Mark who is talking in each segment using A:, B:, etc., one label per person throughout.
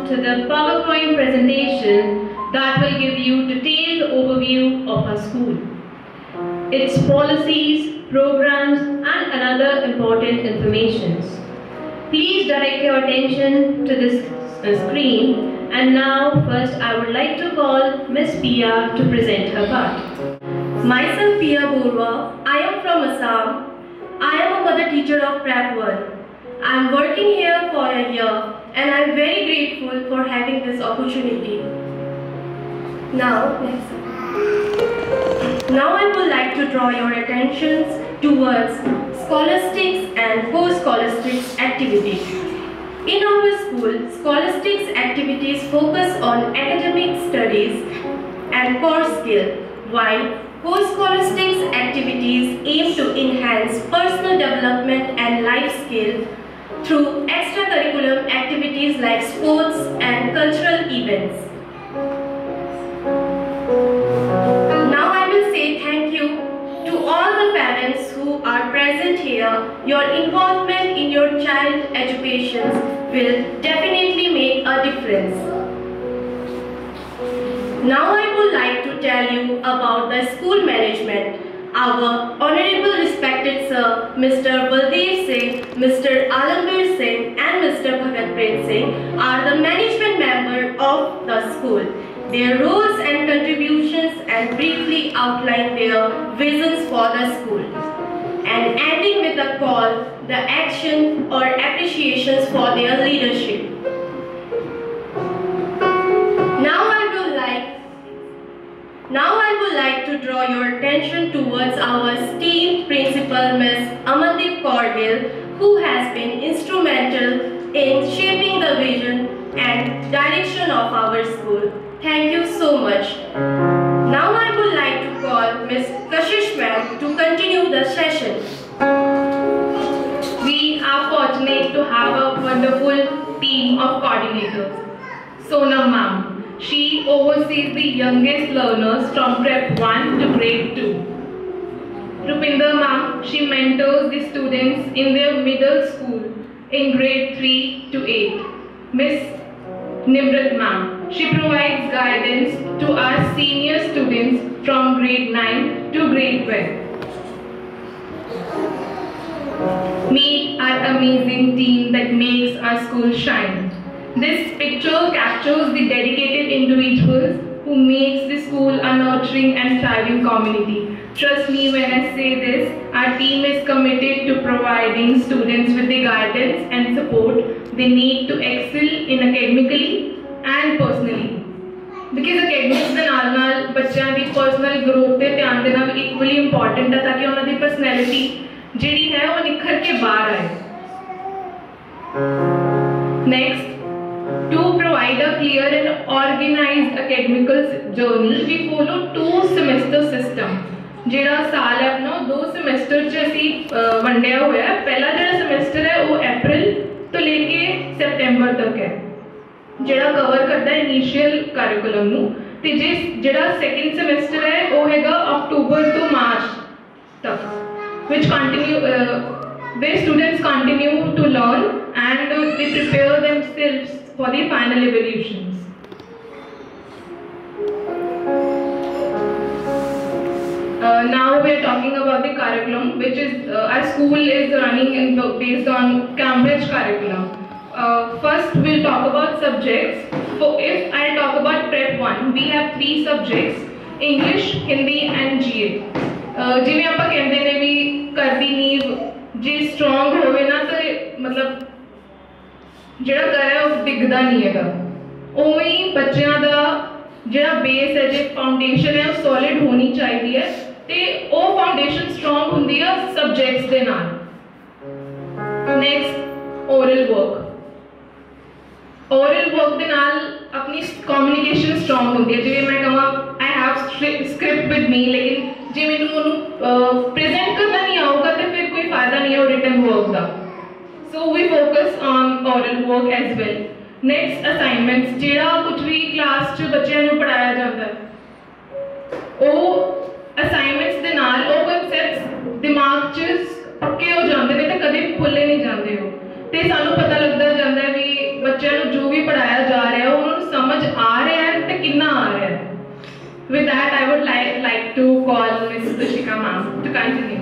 A: to the PowerPoint presentation that will give you detailed overview of our school, its policies, programs, and another important information. Please direct your attention to this screen. And now, first I would like to call Miss Pia to present her part.
B: Myself Pia Borwa. I am from Assam. I am a mother teacher of Prep 1. I am working here for a year and I am very grateful for having this opportunity. Now I would like to draw your attention towards scholastics and post-scholastics activities. In our school, scholastics activities focus on academic studies and core skill, while post-scholastics activities aim to enhance personal development and life skill through extracurricular activities like sports and cultural events. Now I will say thank you to all the parents who are present here. Your involvement in your child education will definitely make a difference. Now I would like to tell you about the school management. Our Honorable Respected Sir, Mr. Baldev Singh, Mr. Alambir Singh and Mr. Bhagat Prince Singh are the management member of the school. Their roles and contributions and briefly outline their visions for the school. And ending with a call, the action or appreciations for their leadership. Now I would like to draw your attention towards our esteemed principal, Ms. Amandeep Kaur, who has been instrumental in shaping the vision and direction of our school. Thank you so much. Now I would like to call Ms. Kashish ma'am to continue the session.
A: We are fortunate to have a wonderful team of coordinators. Sonam ma'am. She oversees the youngest learners from Prep 1 to Grade 2. Rupinder ma'am, she mentors the students in their middle school in Grade 3 to 8. Miss Nimrat ma'am, she provides guidance to our senior students from Grade 9 to Grade 12. Meet our amazing team that makes our school shine. This picture captures the dedicated individuals who makes the school a nurturing and thriving community. Trust me when I say this, our team is committed to providing students with the guidance and support they need to excel in academically and personally. Because academics ਦੇ ਨਾਲ ਬੱਚਿਆਂ ਦੀ personal growth ਤੇ ਧਿਆਨ ਦੇਣਾ ਵੀ equally important ਹੈ ਤਾਂ ਕਿ ਉਹਨਾਂ ਦੀ personality ਜਿਹੜੀ ਹੈ ਉਹ ਨਿਖਰ ਕੇ ਬਾਹਰ ਆਏ. Next, to provide a clear and organized academical journey, we follow 2 semester system. ਜਿਹੜਾ ਸਾਲ ਹੈ ਆਪਣਾ 2 semester ਚ ਅਸੀਂ ਵੰਡਿਆ ਹੋਇਆ ਹੈ. ਪਹਿਲਾ ਜਿਹੜਾ semester ਹੈ ਉਹ April ਤੋਂ ਲੈ ਕੇ September ਤੱਕ ਹੈ, ਜਿਹੜਾ ਕਵਰ ਕਰਦਾ ਹੈ ਇਨੀਸ਼ੀਅਲ ਕਰਿਕੂਲਮ ਨੂੰ, ਤੇ ਜਿਹੜਾ second semester ਹੈ ਉਹ ਹੈਗਾ October ਤੋਂ March ਤੱਕ, which continue where students continue to learn and they prepare themselves for the final evaluations. Now we are talking about the curriculum, which is our school is running based on Cambridge curriculum. First we'll talk about subjects. So if I talk about Prep 1, we have 3 subjects: English, Hindi and GA. जिवें आपां कहंदे ने भी घर दी नींव जे strong होवे ना ते मतलब ਜਿਹੜਾ ਘਰ ਹੈ ਉਹ ਡਿੱਗਦਾ ਨਹੀਂ ਹੈਗਾ, ਉਵੇਂ ਹੀ ਬੱਚਿਆਂ ਦਾ ਜਿਹੜਾ ਬੇਸ ਹੈ, ਜੇ ਫਾਊਂਡੇਸ਼ਨ ਹੈ ਉਹ ਸੋਲਿਡ ਹੋਣੀ ਚਾਹੀਦੀ ਹੈ ਤੇ ਉਹ ਫਾਊਂਡੇਸ਼ਨ ਸਟਰੋਂਗ ਹੁੰਦੀ ਹੈ ਸਬਜੈਕਟਸ ਦੇ ਨਾਲ. Next oral work. Oral work ਦੇ ਨਾਲ ਆਪਣੀ ਕਮਿਊਨੀਕੇਸ਼ਨ ਸਟਰੋਂਗ ਹੁੰਦੀ ਹੈ. ਜਿਵੇਂ ਮੈਂ ਕਹਾਂ I have script with me, ਲੇਕਿਨ ਜੇ ਮੈਨੂੰ ਉਹਨੂੰ ਪ੍ਰੈਜ਼ੈਂਟ ਕਰਨਾ ਨਹੀਂ ਆਊਗਾ ਤੇ ਫਿਰ ਕੋਈ ਫਾਇਦਾ ਨਹੀਂ ਹੈ ਉਹ written work the. So we focus on oral work as well. Next, assignments. ਜਿਹੜਾ ਕੁਝ ਵੀ ਕਲਾਸ 'ਚ ਬੱਚਿਆਂ ਨੂੰ ਪੜਾਇਆ ਜਾਂਦਾ ਹੈ ਉਹ assignments ਦੇ ਨਾਲ ਉਹ concepts ਦਿਮਾਗ 'ਚ ਪੱਕੇ ਹੋ ਜਾਂਦੇ ਨੇ ਤੇ ਕਦੇ ਭੁੱਲੇ ਨਹੀਂ ਜਾਂਦੇ ਹੋ, ਤੇ ਸਾਨੂੰ ਪਤਾ ਲੱਗਦਾ ਜਾਂਦਾ ਵੀ ਬੱਚਿਆਂ ਨੂੰ ਜੋ ਵੀ ਪੜਾਇਆ ਜਾ ਰਿਹਾ With that, I would like to call Ms. Tushika ma'am to continue.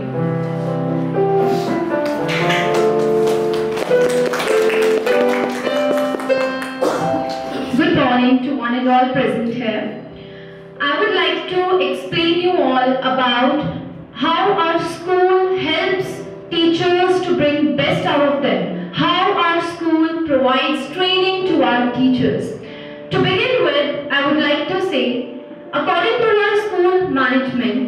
C: Good morning to one and all present here. I would like to explain you all about how our school helps teachers to bring best out of them, how our school provides training to our teachers. To begin with, I would like to say, according to our school management,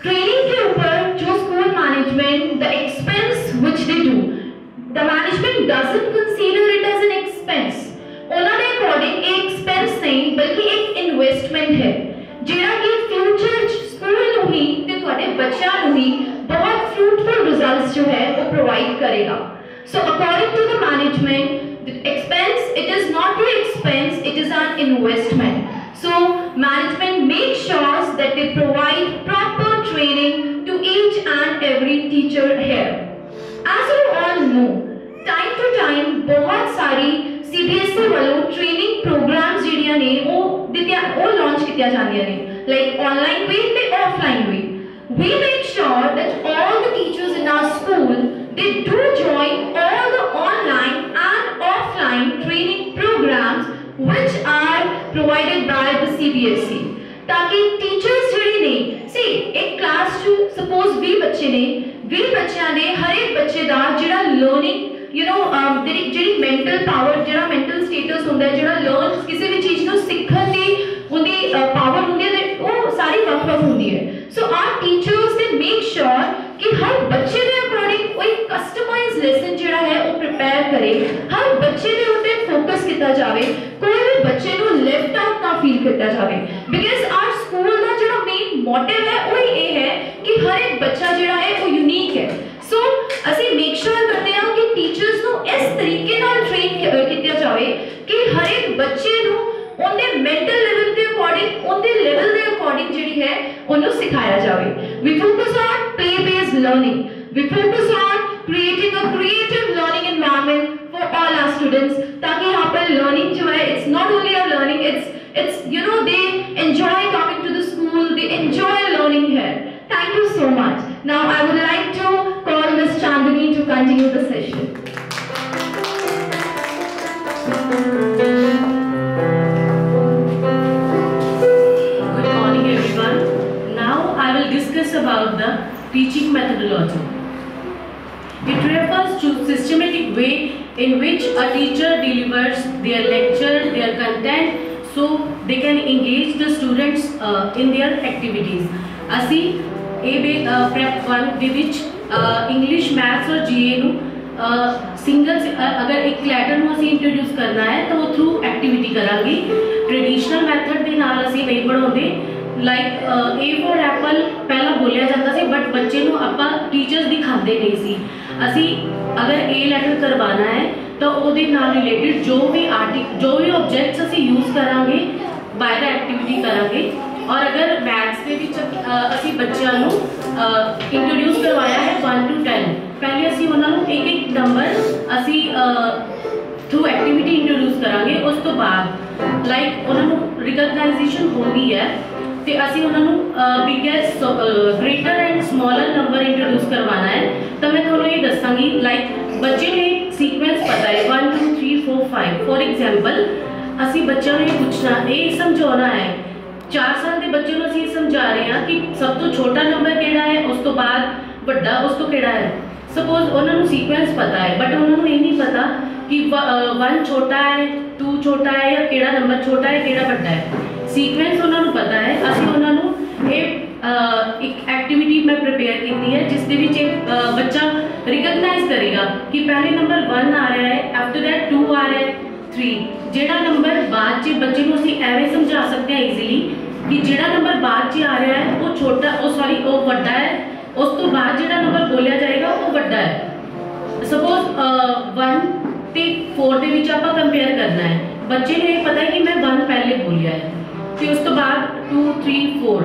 C: training के ऊपर जो school management, the expense which they do, the management doesn't consider it as an expense. उन्होंने according एक expense नहीं बल्कि एक investment है, ਜਿਹੜਾ कि future school ਨੂੰ ही ਤੇ ਤੁਹਾਡੇ ਬੱਚਿਆਂ ਨੂੰ ही बहुत fruitful results जो है वो provide करेगा. So according to the management, the expense, it is not an expense, it is an investment. So management makes sure that they provide proper training to each and every teacher here. As you all know, time to time बहुत सारी CBSE वालों training programs ਜਿਹੜੀਆਂ ਨੇ ਉਹ launch ਕੀਤੀਆਂ ਜਾਂਦੀਆਂ ਨੇ, like online way ਤੇ offline way. We make sure that all the teachers in our school, they do join all the online and offline training programs which are provided by the CBSE. ताकि teachers ਜਿਹੜੇ ਨੇ, see एक class ਚ suppose 20 ਬੱਚੇ ਨੇ, 20 ਬੱਚਿਆਂ ਨੇ ਹਰ ਇੱਕ ਬੱਚੇ ਦਾ ਜਿਹੜਾ learning, you know, ਜਿਹੜੀ mental power, ਜਿਹੜਾ mental status ਹੁੰਦਾ ਹੈ, ਜਿਹੜਾ learn ਕਿਸੇ ਵੀ ਚੀਜ਼ ਨੂੰ ਸਿੱਖਣ ਦੀ ਉਹਦੀ power ਹੁੰਦੀ ਹੈ, ਉਹ ਸਾਰੀ ਵੱਖ-ਵੱਖ ਹੁੰਦੀ ਹੈ. So our teachers, they make sure कि हर बच्चे के according कोई customized lesson ਜਿਹੜਾ ਹੈ ਉਹ prepare ਕਰੇ, हर बच्चे ਦੇ ਉੱਤੇ focus ਕੀਤਾ ਜਾਵੇ, ਕੋਈ ਵੀ ਬੱਚੇ ਨੂੰ left out ਨਾ feel ਕੀਤਾ ਜਾਵੇ. Because our school ਦਾ ਜਿਹੜਾ main motive ਹੈ ਉਹ ਇਹ ਹੈ कि हर एक ਬੱਚਾ ਜਿਹੜਾ ਹੈ ਉਹ unique ਹੈ. So ਅਸੀਂ make sure ਕਰਦੇ ਹਾਂ कि teachers ਨੂੰ ਇਸ ਤਰੀਕੇ ਨਾਲ train ਕੀਤਾ ਜਾਵੇ कि हर एक ਬੱਚੇ ਨੂੰ ਉਹਦੇ mental level ਦੇ according, ਉਹਦੇ level ਦੇ according ਜਿਹੜੀ ਹੈ ਉਹਨੂੰ ਸਿਖਾਇਆ ਜਾਵੇ. We focus on play-based learning. We focus on creating a creative learning environment for all our students. ताकि यहाँ पर learning जो है, it's not only a learning, it's you know, they enjoy coming to the school, they enjoy learning here. Thank you so much. Now I would like to call Ms. Chandani to continue the session.
D: About the teaching methodology. It refers to systematic way in which a teacher delivers their lecture, their content, so they can engage the students in their activities. ਅਸੀਂ ਇਹ prep 1 ਦੇ ਵਿੱਚ English, Maths और GA ਨੂੰ single अगर एक letter ਨੂੰ ਅਸੀਂ introduce करना है तो वो through activity करांगे. Traditional method ਦੇ ਨਾਲ ਅਸੀਂ नहीं पढ़ाਉਂਦੇ. लाइक A for apple पहला बोलिया जाता सी, बट बच्चे ਨੂੰ ਆਪਾਂ टीचर्स दिखाते नहीं सी. ਅਸੀਂ अगर A लेटर करवाना है तो ਉਹਦੇ ਨਾਲ रिलेटेड जो भी ऑब्जेक्ट्स ਅਸੀਂ यूज करांगे बाय द एक्टिविटी करांगे. और अगर मैथ्स ਦੇ ਵਿੱਚ ਅਸੀਂ ਬੱਚਿਆਂ ਨੂੰ इंट्रोड्यूस करवाया है 1 to 10, पहले ਅਸੀਂ ਉਹਨਾਂ ਨੂੰ एक नंबर ਅਸੀਂ थ्रू एक्टिविटी इंट्रोड्यूस करांगे. उस तो बाद लाइक ਉਹਨਾਂ ਨੂੰ रिकॉग्नाइजेशन होगी है ਤੇ ਅਸੀਂ ਉਹਨਾਂ ਨੂੰ biggest, greater and smaller number introduce ਕਰਵਾਉਣਾ ਹੈ. ਤਾਂ ਮੈਂ ਤੁਹਾਨੂੰ ਇਹ ਦੱਸਾਂਗੀ, ਲਾਈਕ ਬੱਚੇ ਨੂੰ ਇੱਕ ਸੀਕੁਐਂਸ ਪਤਾ ਹੈ 1 2 3 4 5. ਫॉर एग्जांपल ਅਸੀਂ ਬੱਚਿਆਂ ਨੂੰ ਇਹ ਪੁੱਛਣਾ, ਇਹ ਸਮਝਾਉਣਾ ਹੈ 4 ਸਾਲ ਦੇ ਬੱਚੇ ਨੂੰ ਅਸੀਂ ਸਮਝਾ ਰਹੇ ਹਾਂ ਕਿ ਸਭ ਤੋਂ ਛੋਟਾ ਨੰਬਰ ਕਿਹੜਾ ਹੈ, ਉਸ ਤੋਂ ਬਾਅਦ ਵੱਡਾ, ਉਸ ਤੋਂ ਕਿਹੜਾ ਹੈ. ਸਪੋਜ਼ ਉਹਨਾਂ ਨੂੰ ਸੀਕੁਐਂਸ ਪਤਾ ਹੈ, ਬਟ ਉਹਨਾਂ ਨੂੰ ਇਹ ਨਹੀਂ ਪਤਾ कि 1 छोटा है, 2 छोटा है, या केड़ा नंबर छोटा है, केड़ा बड़ा है. सीक्वेंस उन्होंने पता है. ਅਸੀਂ ਉਹਨਾਂ ਨੂੰ एक एक्टिविटी मैं प्रिपेयर की है जिसके विच बच्चा रिकॉग्नाइज करेगा कि पहले नंबर 1 आ रहा है, आफ्टर दैट 2 आ रहा है, 3. ਜਿਹੜਾ नंबर बाद च बच्चे को ਅਸੀਂ ਐਵੇਂ ਸਮਝਾ सकते हैं ईजीली कि ਜਿਹੜਾ नंबर बाद च आ रहा है वो छोटा, वो सॉरी वो बड़ा है, उस तो बाद ਜਿਹੜਾ नंबर बोलिया जाएगा वो बड़ा है. सपोज 1 ਤੇ 4 ਦੇ ਵਿੱਚ ਆਪਾਂ ਕੰਪੇਅਰ ਕਰਨਾ ਹੈ. ਬੱਚੇ ਨੂੰ ਇਹ ਪਤਾ ਹੈ ਕਿ ਮੈਂ 1 ਪਹਿਲੇ ਬੋਲਿਆ ਹੈ ਤੇ ਉਸ ਤੋਂ ਬਾਅਦ 2 3 4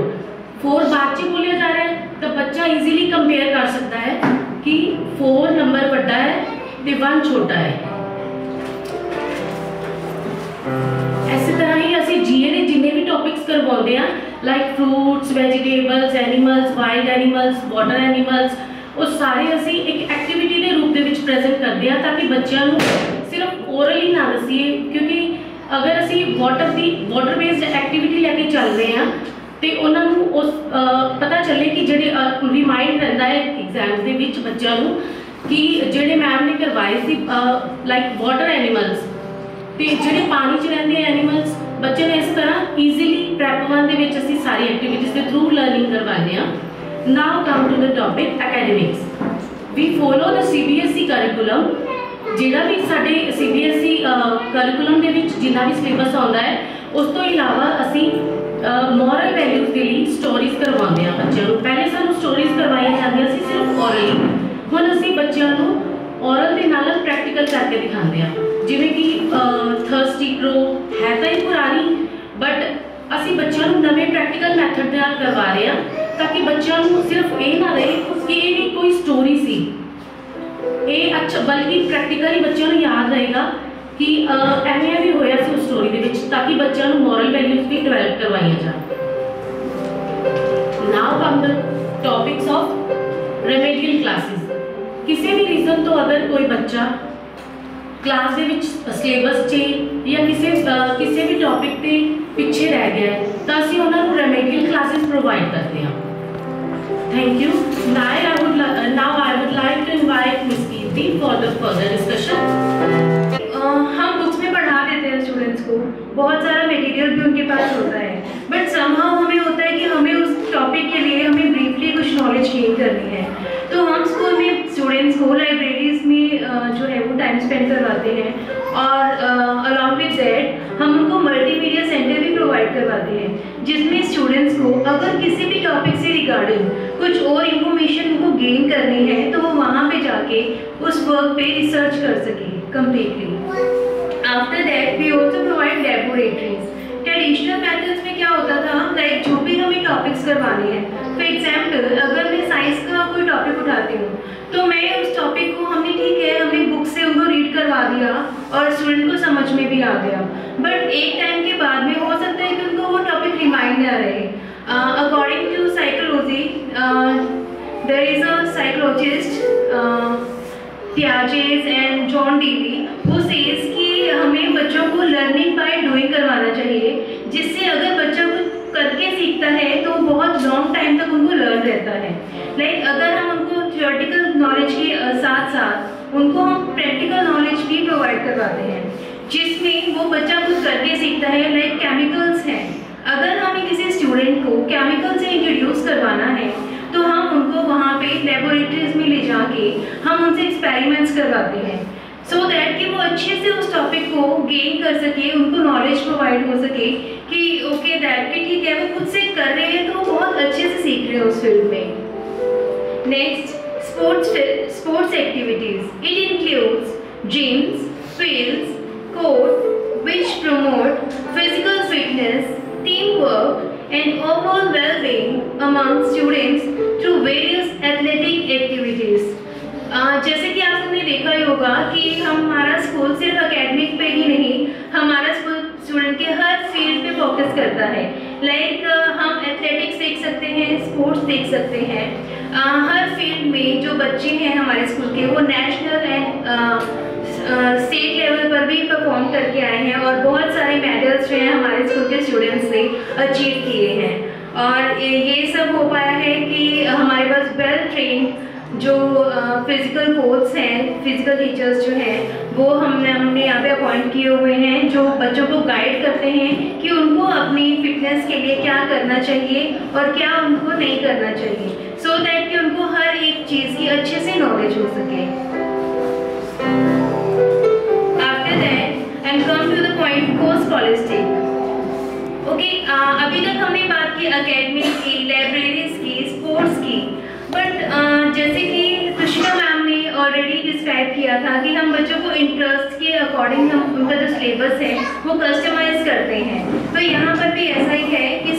D: ਬਾਅਦ ਚ ਬੋਲਿਆ ਜਾ ਰਿਹਾ ਹੈ, ਤਾਂ ਬੱਚਾ ਈਜ਼ੀਲੀ ਕੰਪੇਅਰ ਕਰ ਸਕਦਾ ਹੈ ਕਿ 4 ਨੰਬਰ ਵੱਡਾ ਹੈ ਤੇ 1 ਛੋਟਾ ਹੈ. ਇਸੇ ਤਰ੍ਹਾਂ ਹੀ ਅਸੀਂ ਜੀਏ ਦੇ ਜਿੰਨੇ ਵੀ ਟੌਪਿਕਸ ਕਰਵਾਉਂਦੇ ਆ like fruits, vegetables, animals, wild animals, water animals, वो सारे ਅਸੀਂ एक एक्टिविटी के रूप में प्रेजेंट करते हैं ताकि बच्चों को सिर्फ ओरली ना दसीए, क्योंकि अगर असी वाटर बेस्ड एक्टिविटी लैके चल रहे हैं तो उन्होंने उस पता चले कि ਜਿਹੜੇ रिमाइंड रहता है एग्जाम्स के विच बच्चों को कि ਜਿਹੜੇ मैम ने करवाए सी लाइक वाटर एनिमल्स तो ਜਿਹੜੇ पानी च रहते एनिमल्स बच्चे ने इस तरह ईजीली प्रैप 1 ਦੇ ਵਿੱਚ ਅਸੀਂ सारी एक्टिविटीज़ के थ्रू लर्निंग करवाते हैं। Now come to the topic academics. We follow the CBSE curriculum. ਜਿਹੜਾ भी साडे CBSE curriculum ਦੇ ਵਿੱਚ जिन्ना भी सिलेबस आਉਂਦਾ है उस तो इलावा ਅਸੀਂ मॉरल वैल्यूज़ के लिए स्टोरीज करवाते हैं बच्चों को। पहले सानू स्टोरीज करवाई जाती सी सिर्फ ओरली, हुण असीं बच्चों को ओरल के नाल प्रैक्टिकल करके दिखाते हैं। जिवें कि थर्स्टी क्रो है तो ही पुरानी, बट असीं बच्चों को नवे प्रैक्टिकल मैथड नाल करवा रहे हैं ताकि बच्चों को सिर्फ ये ना रहे कि ये भी कोई स्टोरी सी, ये अच्छा बल्कि प्रैक्टिकली बच्चों को याद रहेगा कि एवं भी होया सी उस स्टोरी दे विच, ताकि बच्चों को मॉरल वैल्यूज भी डेवलप करवाई जाए। Now come the topics of remedial classes. किसी भी रीजन तो अगर कोई बच्चा क्लास के विच सिलेबस च या किसी भी टॉपिक पे पीछे रह गया है तो असीं उन्हां नूं रेमेडियल क्लासेस प्रोवाइड करते हैं। Thank you. Now I would like to invite Ms. Kirti for the further discussion.
E: हम बुक्स में पढ़ा देते हैं स्टूडेंट्स को, बहुत सारा मटेरियल भी उनके पास होता है, बट समहाउ हमें होता है कि हमें उस टॉपिक के लिए हमें ब्रीफली कुछ नॉलेज गेन करनी है, तो हम स्कूल में स्टूडेंट्स को लाइब्रेरीज में जो है वो टाइम स्पेंड करवाते हैं और अलॉन्ग विद दैट हम उनको मल्टीमीडिया सेंटर भी प्रोवाइड करवाते हैं, जिसमें स्टूडेंट्स को अगर किसी भी टॉपिक से रिगार्डिंग कुछ और इन्फॉर्मेशन उनको गेन करनी है तो वो वहाँ पे जाके उस वर्क पे रिसर्च कर सके completely. After that, we also provide laboratories. Traditional methods में क्या होता था, लाइक जो भी हमें टॉपिक्स करवाने हैं, फॉर एग्जाम्पल अगर मैं साइंस का कोई टॉपिक उठाती हूँ तो मैं उस टॉपिक को हमने ठीक है हमने बुक से उनको रीड करवा दिया और स्टूडेंट को समझ में भी आ गया, बट एक टाइम के बाद में हो सकता है कि उनको वो टॉपिक रिमाइंड ना रहे। According to psychology, there is a psychologist Piaget and John Dewey who says कि हमें बच्चों को लर्निंग बाय डूइंग करवाना चाहिए, जिससे अगर बच्चा कुछ करके सीखता है तो बहुत लॉन्ग टाइम तक उनको लर्न रहता है। लाइक अगर हम उनको थियोरेटिकल नॉलेज के साथ साथ उनको हम प्रैक्टिकल नॉलेज भी प्रोवाइड करवाते हैं, जिसमें वो बच्चा कुछ करके सीखता है। लाइक केमिकल्स हैं, अगर हमें किसी स्टूडेंट को केमिकल से इंट्रोड्यूस करवाना है तो हम उनको वहाँ पे लेबोरेटरीज में ले जाके हम उनसे एक्सपेरिमेंट्स करवाते हैं, सो दैट कि वो अच्छे से उस टॉपिक को गेन कर सके, उनको नॉलेज प्रोवाइड हो सके कि ओके दैट कि ठीक है वो खुद से कर रहे हैं तो वो बहुत अच्छे से सीख रहे हैं उस फील्ड में। Next, sports activities. It includes gyms, fields, court which promote physical fitness, team work and overall well-being among students through various athletic activities. जैसे कि आप सबने देखा ही होगा कि हमारा स्कूल सिर्फ एकेडमिक पे ही नहीं, हमारा स्कूल स्टूडेंट के हर फील्ड पे फोकस करता है। लाइक हम एथलेटिक्स देख सकते हैं, स्पोर्ट्स देख सकते हैं, हर फील्ड में जो बच्चे हैं हमारे स्कूल के वो नेशनल एंड स्टेट लेवल पर भी परफॉर्म करके आए हैं और बहुत सारे मेडल्स जो हैं हमारे स्कूल के स्टूडेंट्स ने अचीव किए हैं। और ये सब हो पाया है कि हमारे पास वेल ट्रेंड जो फिजिकल कोच हैं, फिजिकल टीचर्स जो हैं वो हमने यहाँ पे अपॉइंट किए हुए हैं, जो बच्चों को गाइड करते हैं कि उनको अपनी फिटनेस के लिए क्या करना चाहिए और क्या उनको नहीं करना चाहिए, सो दैट कि उनको हर एक चीज़ की अच्छे से नॉलेज हो सके। And come to the point, course policy. Okay, अभी तक हमने बात की एकेडमिक की, लाइब्रेरीज की, स्पोर्ट्स की, बट जैसे कि कृष्णा मैम ने ऑलरेडी डिस्क्राइब किया था कि हम बच्चों को इंटरेस्ट के अकॉर्डिंग हम उनका जो सिलेबस है वो कस्टमाइज करते हैं, तो यहाँ पर भी ऐसा ही है कि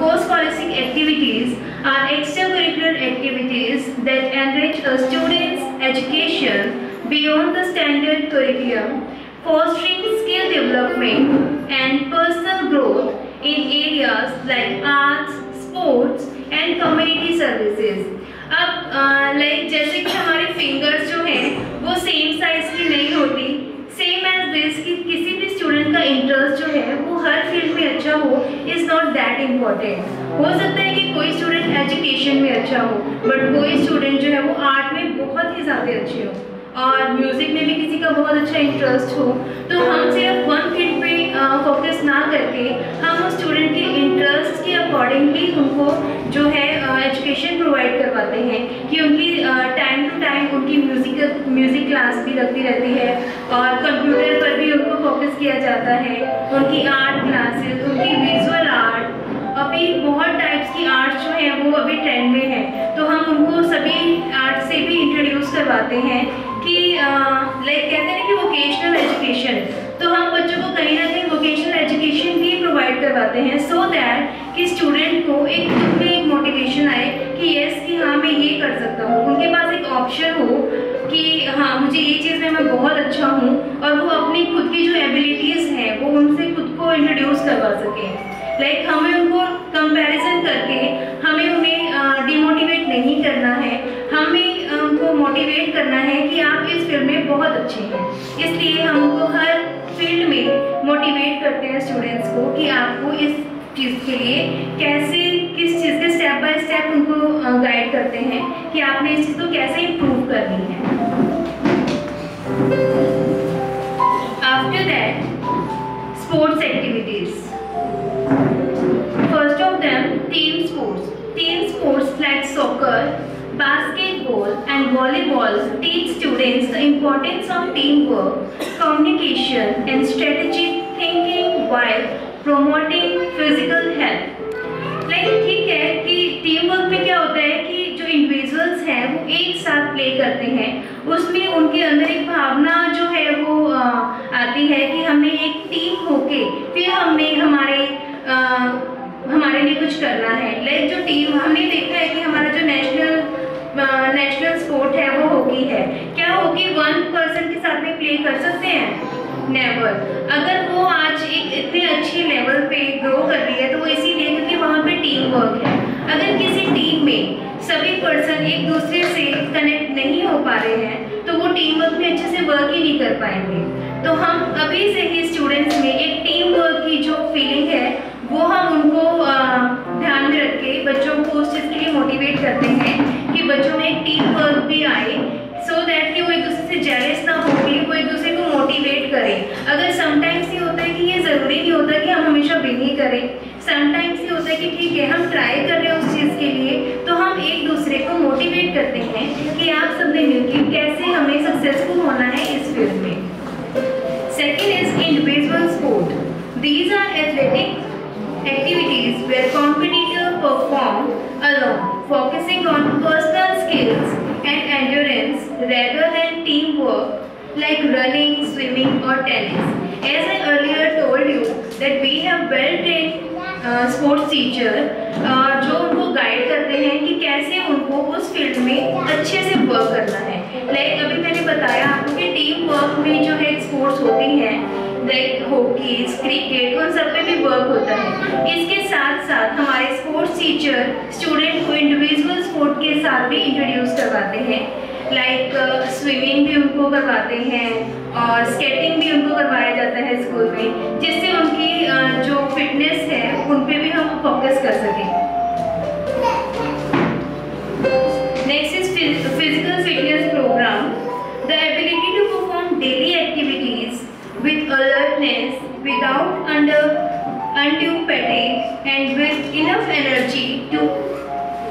E: course policy activities are extracurricular activities that enrich a student's education beyond the standard curriculum, fostering skill development and personal growth in areas like arts, sports and community services. अब लाइक जैसे कि हमारे फिंगर्स जो हैं वो same size की नहीं होती, सेम एज दिस कि किसी भी स्टूडेंट का इंटरेस्ट जो है वो हर फील्ड में अच्छा हो इज नॉट दैट इम्पॉर्टेंट. हो सकता है कि कोई स्टूडेंट एजुकेशन में अच्छा हो बट कोई स्टूडेंट जो है वो आर्ट में बहुत ही ज़्यादा अच्छे हो और म्यूजिक में भी किसी का बहुत अच्छा इंटरेस्ट हो. तो हम सिर्फ वन फील्ड पे फोकस ना करके हम उस स्टूडेंट के इंटरेस्ट के अकॉर्डिंगली उनको जो है एजुकेशन प्रोवाइड करवाते हैं कि उनकी टाइम टू टाइम उनकी म्यूजिक क्लास भी लगती रहती है और कंप्यूटर पर भी उनको फोकस किया जाता है, उनकी आर्ट क्लासेस, उनकी विजुअल आर्ट. अभी बहुत टाइप्स की आर्ट जो है वो अभी ट्रेंड में है तो हम उनको सभी आर्ट से भी इंट्रोड्यूस करवाते हैं कि लाइक कहते हैं कि वोकेशनल एजुकेशन. तो हम बच्चों को कहीं ना कहीं वोकेशनल एजुकेशन भी प्रोवाइड करवाते हैं सो दैट कि स्टूडेंट को एक खुद में एक मोटिवेशन आए कि यस कि हाँ मैं ये कर सकता हूँ. उनके पास एक ऑप्शन हो कि हाँ मुझे ये चीज़ में मैं बहुत अच्छा हूँ और वो अपनी खुद की जो एबिलिटीज़ हैं वो उनसे खुद को इंट्रोड्यूस करवा सकें. लाइक हमें उनको कंपैरिजन करके हमें उन्हें डिमोटिवेट नहीं करना है, हमें उनको मोटिवेट करना है कि आप इस फील्ड में बहुत अच्छे हैं. इसलिए हम उनको हर फील्ड में मोटिवेट करते हैं स्टूडेंट्स को कि आपको इस चीज़ के लिए कैसे किस चीज़ के स्टेप बाय स्टेप उनको गाइड करते हैं कि आपने इस चीज़ को कैसे इम्प्रूव करनी है. After that sports activities. First of them, team sports. Team sports like soccer, basketball and volleyball teach students the importance of teamwork, communication and strategic thinking while promoting physical health. ठीक है कि team work में क्या होता है कि जो individuals हैं वो एक साथ प्ले करते हैं, उसमें उनके अंदर एक भावना जो है वो आती है कि हमने एक टीम होके फिर हमने हमारे लिए कुछ करना है. लाइक जो टीम हमने देखा है कि हमारा जो नेशनल स्पोर्ट है वो हॉकी है. क्या हॉकी वन पर्सन के साथ में प्ले कर सकते हैं? नेवर. अगर वो आज एक इतने अच्छे लेवल पे ग्रो कर रही है तो वो इसीलिए क्योंकि वहाँ पे टीम वर्क है. अगर किसी टीम में सभी पर्सन एक दूसरे से कनेक्ट नहीं हो पा रहे हैं तो वो टीम वर्क में अच्छे से वर्क ही नहीं कर पाएंगे. तो हम अभी से ही स्टूडेंट्स में एक टीम वर्क की जो फीलिंग है वो हम उनको ध्यान में रख के बच्चों को उस चीज़ के लिए मोटिवेट करते हैं कि बच्चों में एक टीम वर्क भी आए सो दैट कि वो एक दूसरे से जेलस ना हो, वो एक दूसरे को मोटिवेट करें. अगर समटाइम्स ये होता है कि ये ज़रूरी नहीं होता कि हम हमेशा विन ही करें. समटाइम्स ये होता है कि ठीक है हम ट्राई कर रहे हैं उस चीज़ के लिए तो हम एक दूसरे को मोटिवेट करते हैं कि आप सबने मिलकर कैसे हमें सक्सेसफुल होना है इस फील्ड में. Second is individual sport. These are athletic activities where competitors perform alone, focusing on personal skills and endurance rather than teamwork like running, swimming or tennis. As I earlier told you that we have well-trained sports teacher जो उनको guide करते हैं कि कैसे उनको उस field में अच्छे से वर्क करना है. लाइक अभी मैंने बताया आपको कि टीम वर्क में जो है स्पोर्ट्स होती हैं लाइक हॉकी, क्रिकेट, उन सब पे भी वर्क होता है. इसके साथ साथ हमारे स्पोर्ट्स टीचर स्टूडेंट को इंडिविजुअल स्पोर्ट के साथ भी इंट्रोड्यूस करवाते हैं. लाइक स्विमिंग भी उनको करवाते हैं और स्केटिंग भी उनको करवाया जाता है स्कूल में, जिससे उनकी जो फिटनेस है उन पे भी हम फोकस कर सकें. Next is physical fitness program. The ability to perform daily activities with alertness, without undue fatigue and with enough energy to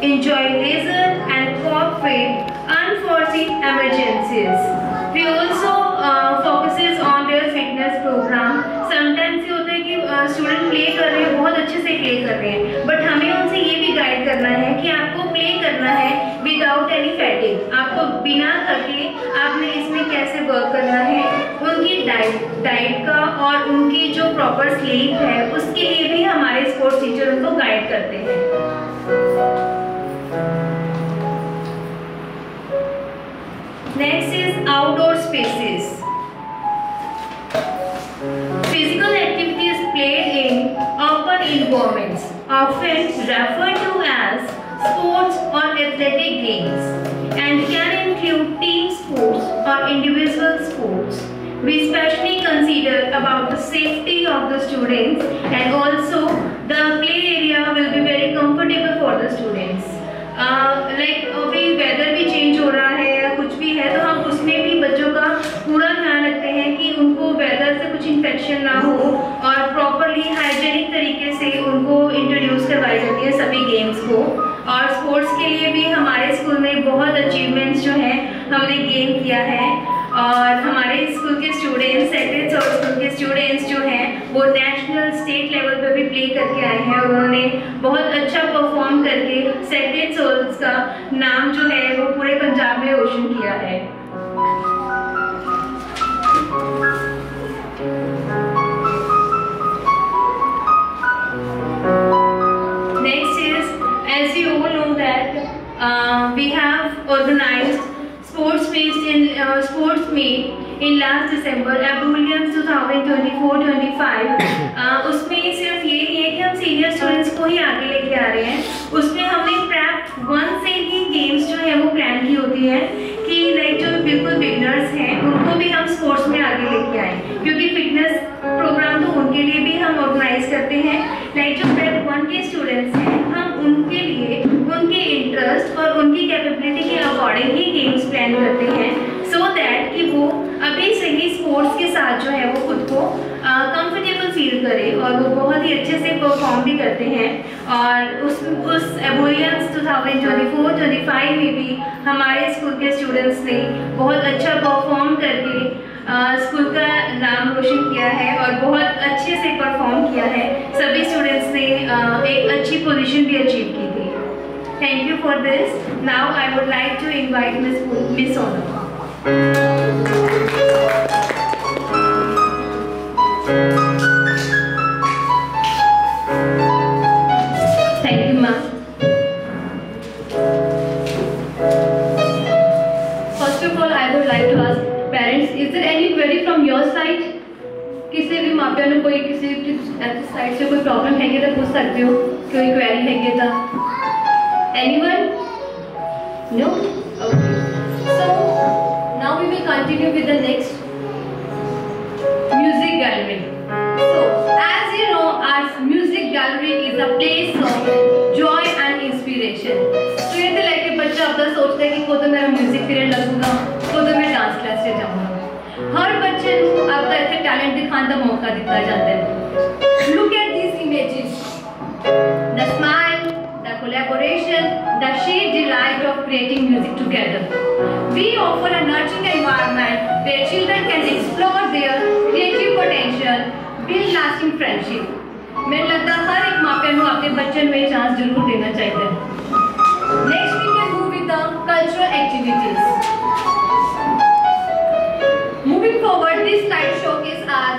E: enjoy leisure and cope with unforeseen emergencies. We also focuses on their fitness program. Sometimes ये होता है कि student play कर रहे हैं, बहुत अच्छे से प्ले कर रहे हैं, बट हमें उनसे ये भी गाइड करना है कि आपको प्ले करना है विदाउट एनी फैटिग. आपको बिना थके आपने इसमें कैसे वर्क करना है. उनकी डाइट का और उनकी जो प्रॉपर स्लीप है उसके लिए भी हमारे स्पोर्ट्स टीचर उनको गाइड करते हैं. Next is outdoor spaces. Physical activities played in open environments, often referred to as sports or athletic games, and can include team sports or individual sports. We especially consider about the safety of the students, and also the play area will be very comfortable for the students. Like अभी weather भी change हो रहा है या कुछ भी है, तो हम उसमें भी बच्चों का पूरा ध्यान रखते हैं कि उनको वेदर से कुछ इन्फेक्शन ना हो, और प्रॉपरली हाइजेनिक तरीके से उनको इंट्रोड्यूस करवाई जाती है सभी गेम्स को। और स्पोर्ट्स के लिए भी हमारे स्कूल में बहुत अचीवमेंट्स जो हैं हमने गेन किया है, और हमारे स्कूल के स्टूडेंट्स, सेक्रेड सोल्स स्कूल के स्टूडेंट्स जो हैं वो नेशनल स्टेट लेवल पर भी प्ले करके आए हैं, और उन्होंने बहुत अच्छा परफॉर्म करके सेक्रेड सोल्स का नाम जो है वो पूरे पंजाब में रोशन किया है। Next is, as you all know that we have organized sports meet in last December, Ebullience 2024-25। उसमें सिर्फ ये नहीं है कि हम सीनियर स्टूडेंट्स को ही आगे लेके आ रहे हैं, उसमें हमने प्रेप 1 से ही गेम्स जो है वो प्लान की होती है कि लाइक जो बिल्कुल बिगनर्स हैं उनको भी हम स्पोर्ट्स में आगे लेके आए, क्योंकि फिटनेस प्रोग्राम तो उनके लिए भी हम ऑर्गेनाइज करते हैं। लाइक जो प्रेप 1 के स्टूडेंट्स हैं, हम उनके लिए उनके इंटरेस्ट और उनकी कैपेबिलिटी के अकॉर्डिंग ही गेम्स प्लान करते हैं, सो दैट कि वो अभी से ही स्पोर्ट्स के साथ जो है वो खुद को कंफर्टेबल फील करे, और वो बहुत ही अच्छे से परफॉर्म भी करते हैं। और उस एबुलियंस 2024-25 में भी हमारे स्कूल के स्टूडेंट्स ने बहुत अच्छा परफॉर्म करके स्कूल का नाम रोशन किया है और बहुत अच्छे से परफॉर्म किया है। सभी स्टूडेंट्स ने एक अच्छी पोजीशन भी अचीव की थी। Thank you for this. Now I would like to invite miss Sonam.
C: Thank you, ma'am. First of all, I would like to ask parents, is there anybody from your side? किसी भी मापिया ने कोई किसी side से कोई problem है तो पूछ सकते हो, कोई क्वेरी है तो? Anyone? No? Okay. So now we will continue with the next music gallery. So as you know, our music gallery is a place of joy and inspiration. तो ये तो लाइक बच्चा अपना सोचता है कि को तो मेरा म्यूजिक पीरियड लगूंगा, को तो मैं डांस क्लास से जाऊंगा। हर बच्चे को अपना ऐसे टैलेंट दिखाने का मौका दिया जाता है। Look at these images. The smile, the collaboration, the sheer delight of creating music together. We offer a nurturing environment where children can explore their creative potential, build lasting friendship. मेरे लगता है हर एक मापे को अपने बच्चे में चांस जरूर देना चाहिए। Next we can move with the cultural activities. Moving forward, this slide showcases our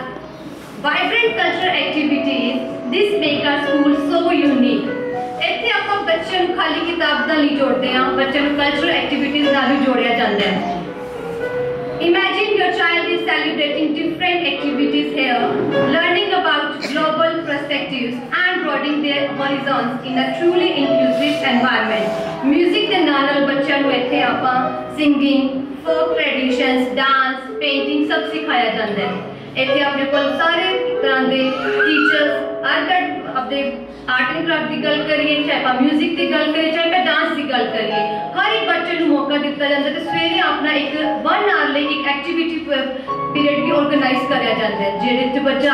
C: vibrant cultural activities. This make our school so unique. ਇੱਥੇ ਆਪਾਂ ਬੱਚਿਆਂ ਨੂੰ ਖਾਲੀ ਕਿਤਾਬ ਨਾਲ ਨਹੀਂ ਜੋੜਦੇ ਹਾਂ, ਬੱਚਿਆਂ ਨੂੰ ਕਲਚਰਲ ਐਕਟੀਵਿਟੀਜ਼ ਨਾਲ ਵੀ ਜੋੜਿਆ ਜਾਂਦਾ ਹੈ। Imagine your child is celebrating different activities here, learning about global perspectives and broadening their horizons in a truly inclusive environment. Music ਦੇ ਨਾਲ ਬੱਚਿਆਂ ਨੂੰ ਇੱਥੇ ਆਪਾਂ singing, folk traditions, dance, painting ਸਭ ਸਿਖਾਇਆ ਜਾਂਦਾ ਹੈ। ਇੱਥੇ ਆਪਣੇ ਕੋਲ ਸਾਰੇ ਤਰ੍ਹਾਂ ਦੇ ਟੀਚਰਸ अपने आर्ट एंड क्राफ्ट की गल करिए, चाहे आप म्यूजिक की गल करिए, चाहे आप डांस की गल करिए, हर एक बच्चे को मौका दिता जाता है। सवेरे अपना एक 1 आवर एक एक्टिविटी पीरियड भी ऑर्गेनाइज कराया जाता है, जिहदे बच्चा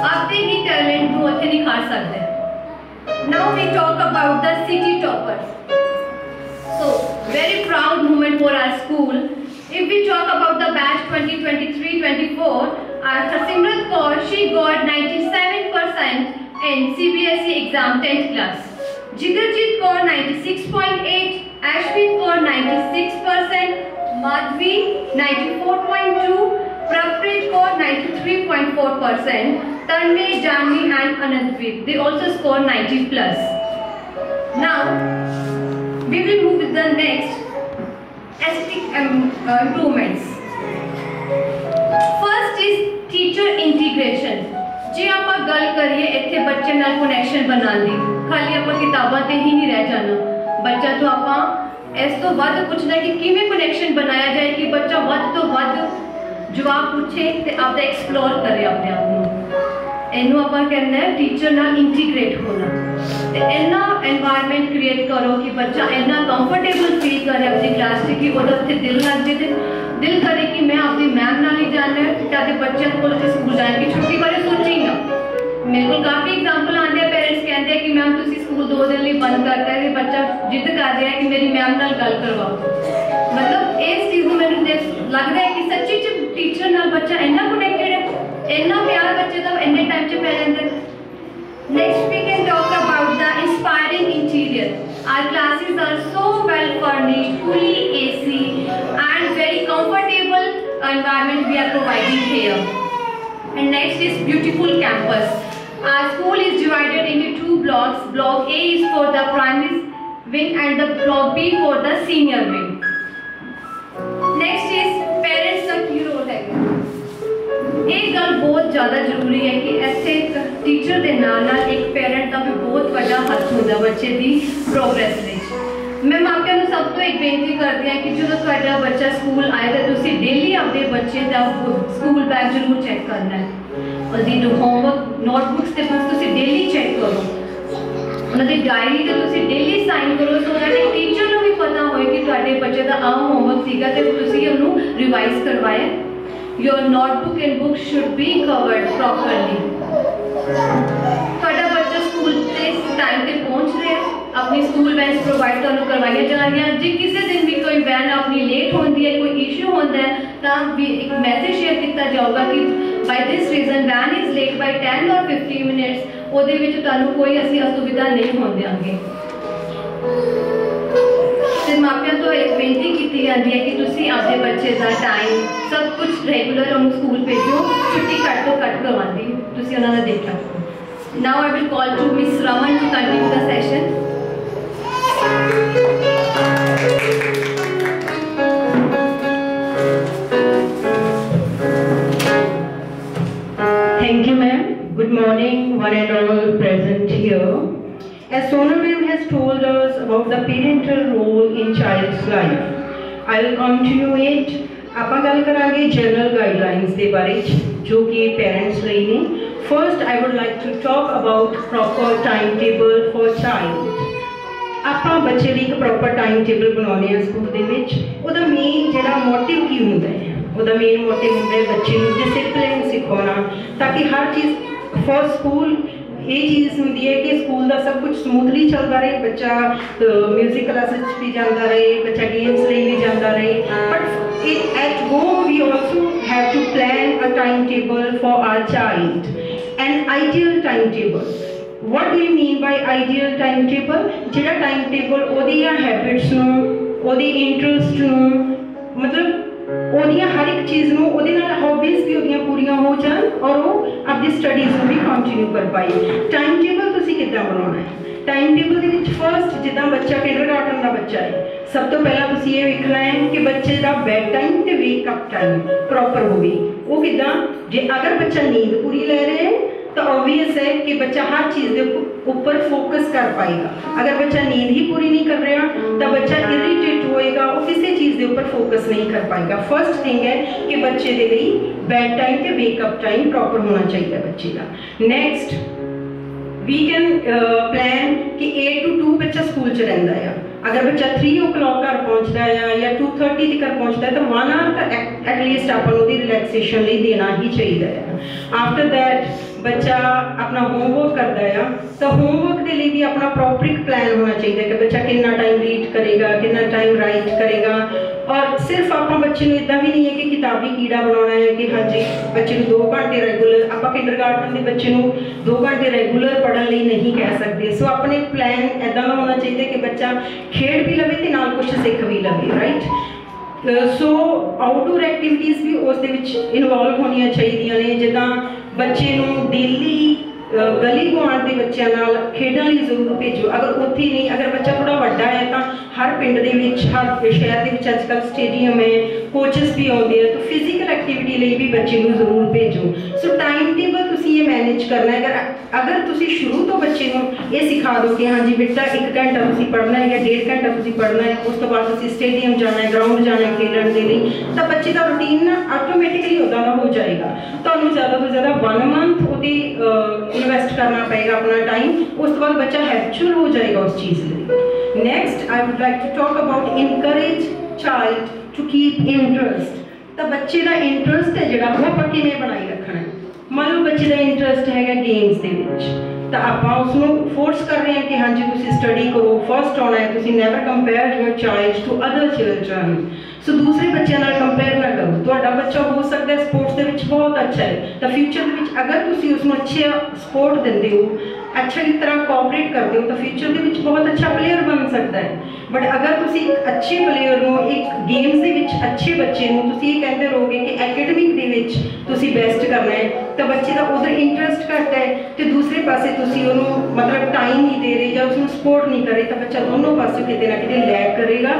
C: आपके ही टैलेंट को उत्थे निखार सकता है। Now we talk about the city toppers. So very proud moment for our school. If we talk about the batch 2023-24, our Harsimrat Kaur, she got 97% in CBSE exam 10th class. Jigarjit Kaur 96.8, Ashwin Kaur 96%, Madhvi 94.2, Praprit Kaur 93.4%, Tanmay, Janvi and Anandpreet, they also scored 90 plus. Now we will move with the next aesthetic improvements. First is teacher integration. जे आप
E: गल करिए इत्थे बच्चे नाल connection बनाने दी, खाली आपां किताबां ते ही नहीं रह जाना, बच्चा तो आपां इस तो वध पुछना कि किवें कनैक्शन बनाया जाए कि बच्चा वध तो वध जवाब पूछे ते आपदा एक्सप्लोर करे अपने आप नूं। इनू आपां कहना है टीचर नाल इंटीग्रेट होना, ते इन्ना एनवायरनमेंट क्रिएट करो कि बच्चा इन्ना कंफर्टेबल फील करे अपनी क्लास च कि ओहदा उत्थे दिल लग जाए, दिल करे कि मैं अपनी मैम नाल ही जाना है, ताकि बच्चे कोल स्कूल जाने की छुट्टी बारे सोचे ही ना। मेरे को काफ़ी एग्जाम्पल आते हैं, पेरेंट्स कहते हैं कि मैम तुसी स्कूल 2 दिन लिए बंद करता है, बच्चा जिद कर रहा है कि मेरी मैम नाल गल करवाओ। मतलब इस चीज़ को मैंने लगता है कि सच्ची च टीचर नाल बच्चा इन्ना कनेक्टेड है, इन्ना प्यार बच्चे का इन्ने टाइम च पै जाता है। Next we can talk about the inspiring interior. Our classes are so well furnished, fully AC and very comfortable environment we are providing here. And next is beautiful campus. Our school is divided into 2 blocks. Block A is for the primary wing and the block B for the senior wing. Next is parents का की role है। एक गल बहुत ज़्यादा जरूरी है कि ऐसे टीचर के नाल एक पेरेंट का भी बहुत बड़ा हथ होता बच्चे की प्रोग्रेस में। मैं मापिਆਂ ਨੂੰ सब तो एक बेनती करती हाँ कि जो ਤੁਹਾਡਾ बच्चा स्कूल आए तो ਤੁਸੀਂ डेली अपने बच्चे का स्कूल बैग जरूर चेक करना है, ਉਹਦੀ होमवर्क नोटबुक्स ਤੇ ਬਸ ਤੁਸੀਂ डेली चेक करो, ਉਹਨਾਂ ਦੀ ਡਾਇਰੀ ਤੇ ਤੁਸੀਂ डेली ਸਾਈਨ ਕਰੋ, ਸੋ ਦੈਟ ਟੀਚਰ ਨੂੰ ਵੀ ਪਤਾ ਹੋਏ ਕਿ ਤੁਹਾਡੇ ਬੱਚੇ ਦਾ ਆਹ ਹੋਮਵਰਕ ਸੀਗਾ ਤੇ ਤੁਸੀਂ ਉਹਨੂੰ ਰਿਵਾਈਜ਼ ਕਰਵਾਇਆ। Your notebook and books should be covered properly. ਤੁਹਾਡਾ ਬੱਚਾ ਸਕੂਲ ਤੇ ਟਾਈਮ ਤੇ ਪਹੁੰਚ ਰਿਹਾ ਹੈ, अपनी स्कूल वैन प्रोवाइड ਤੁਹਾਨੂੰ ਕਰਵਾਈਆਂ ਜਾ ਰਹੀਆਂ। ਜੇ ਕਿਸੇ ਦਿਨ ਵੀ ਕੋਈ ਵੈਨ ਆਪਣੀ ਲੇਟ ਹੁੰਦੀ ਹੈ, ਕੋਈ ਇਸ਼ੂ ਹੁੰਦਾ ਹੈ ਤਾਂ ਵੀ ਇੱਕ ਮੈਸੇਜ ਸ਼ੇਅਰ ਕੀਤਾ ਜਾਊਗਾ ਕਿ by this reason when is late by 10 or 15 minutes, ਉਹਦੇ ਵਿੱਚ ਤੁਹਾਨੂੰ ਕੋਈ ਅਸੀਂ ਅਸੁਵਿਧਾ ਨਹੀਂ ਹੋਣ ਦਿਆਂਗੇ। ਤੇ ਮਾਪਿਆਂ ਤੋਂ ਇੱਕ ਬੇਨਤੀ ਕੀਤੀ ਜਾਂਦੀ ਹੈ ਕਿ ਤੁਸੀਂ ਆਪਣੇ ਬੱਚੇ ਦਾ ਟਾਈਮ ਸਭ ਕੁਝ ਰੈਗੂਲਰ ਉਹਨੂੰ ਸਕੂਲ ਭੇਜੋ, ਛੁੱਟੀ ਘੱਟ ਤੋਂ ਘੱਟ ਕਰਵਾਉਂਦੀ ਤੁਸੀਂ ਉਹਨਾਂ ਦਾ ਦੇਖਿਆ। Now I will call to Miss Raman to continue the session.
F: Thank you, ma'am. Good morning, one and all present here. As Sonal ma'am has told us about the parental role in child's life, I will continue it. ਆਪਾਂ ਗੱਲ ਕਰਾਂਗੇ general guidelines ਦੇ ਬਾਰੇ ਜੋ ਕਿ parents ਲਈ ਨੇ। First, I would like to talk about proper timetable for child. ਆਪਾਂ ਬੱਚੇ ਲਈ ਇੱਕ ਪ੍ਰੋਪਰ ਟਾਈਮ ਟੇਬਲ ਬਣਾਉਂਦੇ ਹਾਂ ਸਕੂਲ ਦੇ ਵਿੱਚ। ਉਹਦਾ ਮੇਨ ਜਿਹੜਾ ਮੋਟਿਵ ਕੀ ਹੁੰਦਾ ਹੈ, ਉਹਦਾ ਮੇਨ ਮੋਟਿਵ ਹੁੰਦਾ ਹੈ ਬੱਚੇ ਨੂੰ ਡਿਸਿਪਲਿਨ ਸਿਖਾਉਣਾ, ਤਾਂ ਕਿ ਹਰ ਚੀਜ਼ ਫॉर ਸਕੂਲ ਇਹ ਚੀਜ਼ ਹੁੰਦੀ ਹੈ ਕਿ ਸਕੂਲ ਦਾ ਸਭ ਕੁਝ ਸਮੂਥਲੀ ਚੱਲਦਾ ਰਹੇ, ਬੱਚਾ ਮਿਊਜ਼ਿਕ ਕਲਾਸਿਸ ਵੀ ਜਾਂਦਾ ਰਹੇ, ਬੱਚਾ ਗੇਮਸ ਲਈ ਵੀ ਜਾਂਦਾ ਰਹੇ। But at home we also have to plan a timetable for our child, an ideal timetable. What do you mean by ideal timetable? ਜਿਹੜਾ ਟਾਈਮ ਟੇਬਲ ਉਹਦੀਆਂ ਹੈਬਿਟਸ ਨੂੰ, ਉਹਦੀ ਇੰਟਰਸਟ ਨੂੰ, ਮਤਲਬ ਉਹਦੀਆਂ ਹਰ ਇੱਕ ਚੀਜ਼ ਨੂੰ, ਉਹਦੇ ਨਾਲ ਹੌਬੀਜ਼ ਵੀ ਉਹਦੀਆਂ ਪੂਰੀਆਂ ਹੋ ਜਾਣ ਔਰ ਉਹ ਆਪਣੀ ਸਟੱਡੀਜ਼ ਨੂੰ ਵੀ ਕੰਟੀਨਿਊ ਕਰ ਪਾਏ। ਟਾਈਮ ਟੇਬਲ ਤੁਸੀਂ ਕਿੱਦਾਂ ਬਣਾਉਣਾ ਹੈ? ਟਾਈਮ ਟੇਬਲ ਦੇ ਵਿੱਚ ਫਸਟ ਜਿੱਦਾਂ ਬੱਚਾ ਕਿੰਡਰਗਾਰਟਨ ਦਾ ਬੱਚਾ ਹੈ, ਸਭ ਤੋਂ ਪਹਿਲਾਂ ਤੁਸੀਂ ਇਹ ਵੇਖਣਾ ਹੈ ਕਿ ਬੱਚੇ ਦਾ ਬੈਡ ਟਾਈਮ ਤੇ ਵੇਕ ਅਪ ਟਾਈਮ ਪ੍ਰੋਪਰ ਹੋਵੇ। ਉਹ ਕਿੱਦਾਂ? ਜੇ ਅਗਰ ਬੱਚਾ ਨੀਂਦ ਪੂਰੀ ਲੈ ਰਿਹਾ ਹੈ तो ऑब्वियस है कि बच्चा हर चीज़ के ऊपर फोकस कर पाएगा। अगर बच्चा नींद ही पूरी नहीं कर रहा तो बच्चा इरिटेट होएगा, वो किसी चीज़ के ऊपर फोकस नहीं कर पाएगा। फर्स्ट थिंग है कि बच्चे के लिए बेड टाइम ते वेकअप टाइम प्रॉपर होना चाहिए बच्चे का। नेक्स्ट वी कैन प्लान कि 8 to 2 बच्चा स्कूल च रहिंदा है। अगर बच्चा 3 o'clock घर पहुँचता है या 2:30 तक पहुँचता है तो 1 hour तो एटलीस्ट अपन वो रिलैक्सेशन लिए देना ही चाहिए है। आफ्टर दैट बच्चा अपना होमवर्क करता है तो होमवर्क के लिए भी अपना प्रॉपर एक प्लान होना चाहिए कि बच्चा कितना टाइम रीड करेगा, कितना टाइम राइट करेगा। और सिर्फ आप बच्चे को इदा भी नहीं है कि किताबी कीड़ा बनाना है कि हाँ जी बच्चे को 2 घंटे रेगूलर, आप किंडरगार्टन के बच्चे को 2 घंटे रेगूलर पढ़ने लिए नहीं कह सकते। सो अपने प्लान इदा का होना चाहिए कि बच्चा खेड भी लवे तो नाल कुछ सीख भी लवे, राइट। सो आउटडोर एक्टिविटीज़ भी उस इनवॉल्व होनी चाहिए ने, जिदा बच्चे डेली गली गुआढ़ के बच्चों नाल खेडण लई जरूर भेजो। अगर उत्थे नहीं, अगर बच्चा थोड़ा वड्डा है तो हर पिंड दे विच, हर शहर के अजकल स्टेडियम है, कोचेस भी आते हैं, तो फिजिकल एक्टिविटी लिए भी बच्चे को जरूर भेजो। सो टाइम टेबल तुसी ये मैनेज करना है। अगर तुसी शुरू तो बच्चे को ये सिखा दो कि हाँ जी बेटा 1 घंटा तुसी पढ़ना है या 1.5 घंटा तुसी पढ़ना है, उस तो बाद तुसी स्टेडियम जाना है, ग्राउंड जाना है खेलने के लिए, तो बच्चे का रूटीन ना ऑटोमेटिकली उदा दा हो जाएगा। तो ज़्यादा तो ज़्यादा 1 मंथ वो इन्वेस्ट करना पड़ेगा अपना टाइम, उस तो बाद बच्चा हैबिचुअल हो जाएगा उस चीज़ लिए। Next I would like to talk about encourage child to keep interest. तो बच्चे का इंटरस्ट है जोड़ा वो आप किवें बनाई रखना है। मान लो बच्चे का इंटरस्ट है गेम्स के विच, तो आप उसनों फोर्स कर रहे हैं कि हाँ जी तुम स्टडी करो, फर्स्ट आना है, तुम never compare your child to other children. So दूसरे बच्चों नाल कंपेयर ना करो। तुहाडा बच्चा हो सकता है स्पोर्ट्स के विच बहुत अच्छा है, तो फ्यूचर के अगर तुम उसनों अच्छे सपोर्ट देंदे हो, अच्छी तरह कोऑपरेट करते हो, तो फ्यूचर के विच बहुत अच्छा प्लेयर बन सकता है। बट अगर तुम एक अच्छे प्लेयर को एक गेम्स के विच अच्छे बच्चे को तुम ये कहते रहोगे कि एकेडमिक के विच तुसी बेस्ट करना है, तो बच्चे का उधर इंटरस्ट घट है, तो दूसरे पासे तुसी उन्होंने मतलब टाइम नहीं दे रहे या उसको सपोर्ट नहीं करे, तो बच्चा दोनों पासों किते ना किते लैग करेगा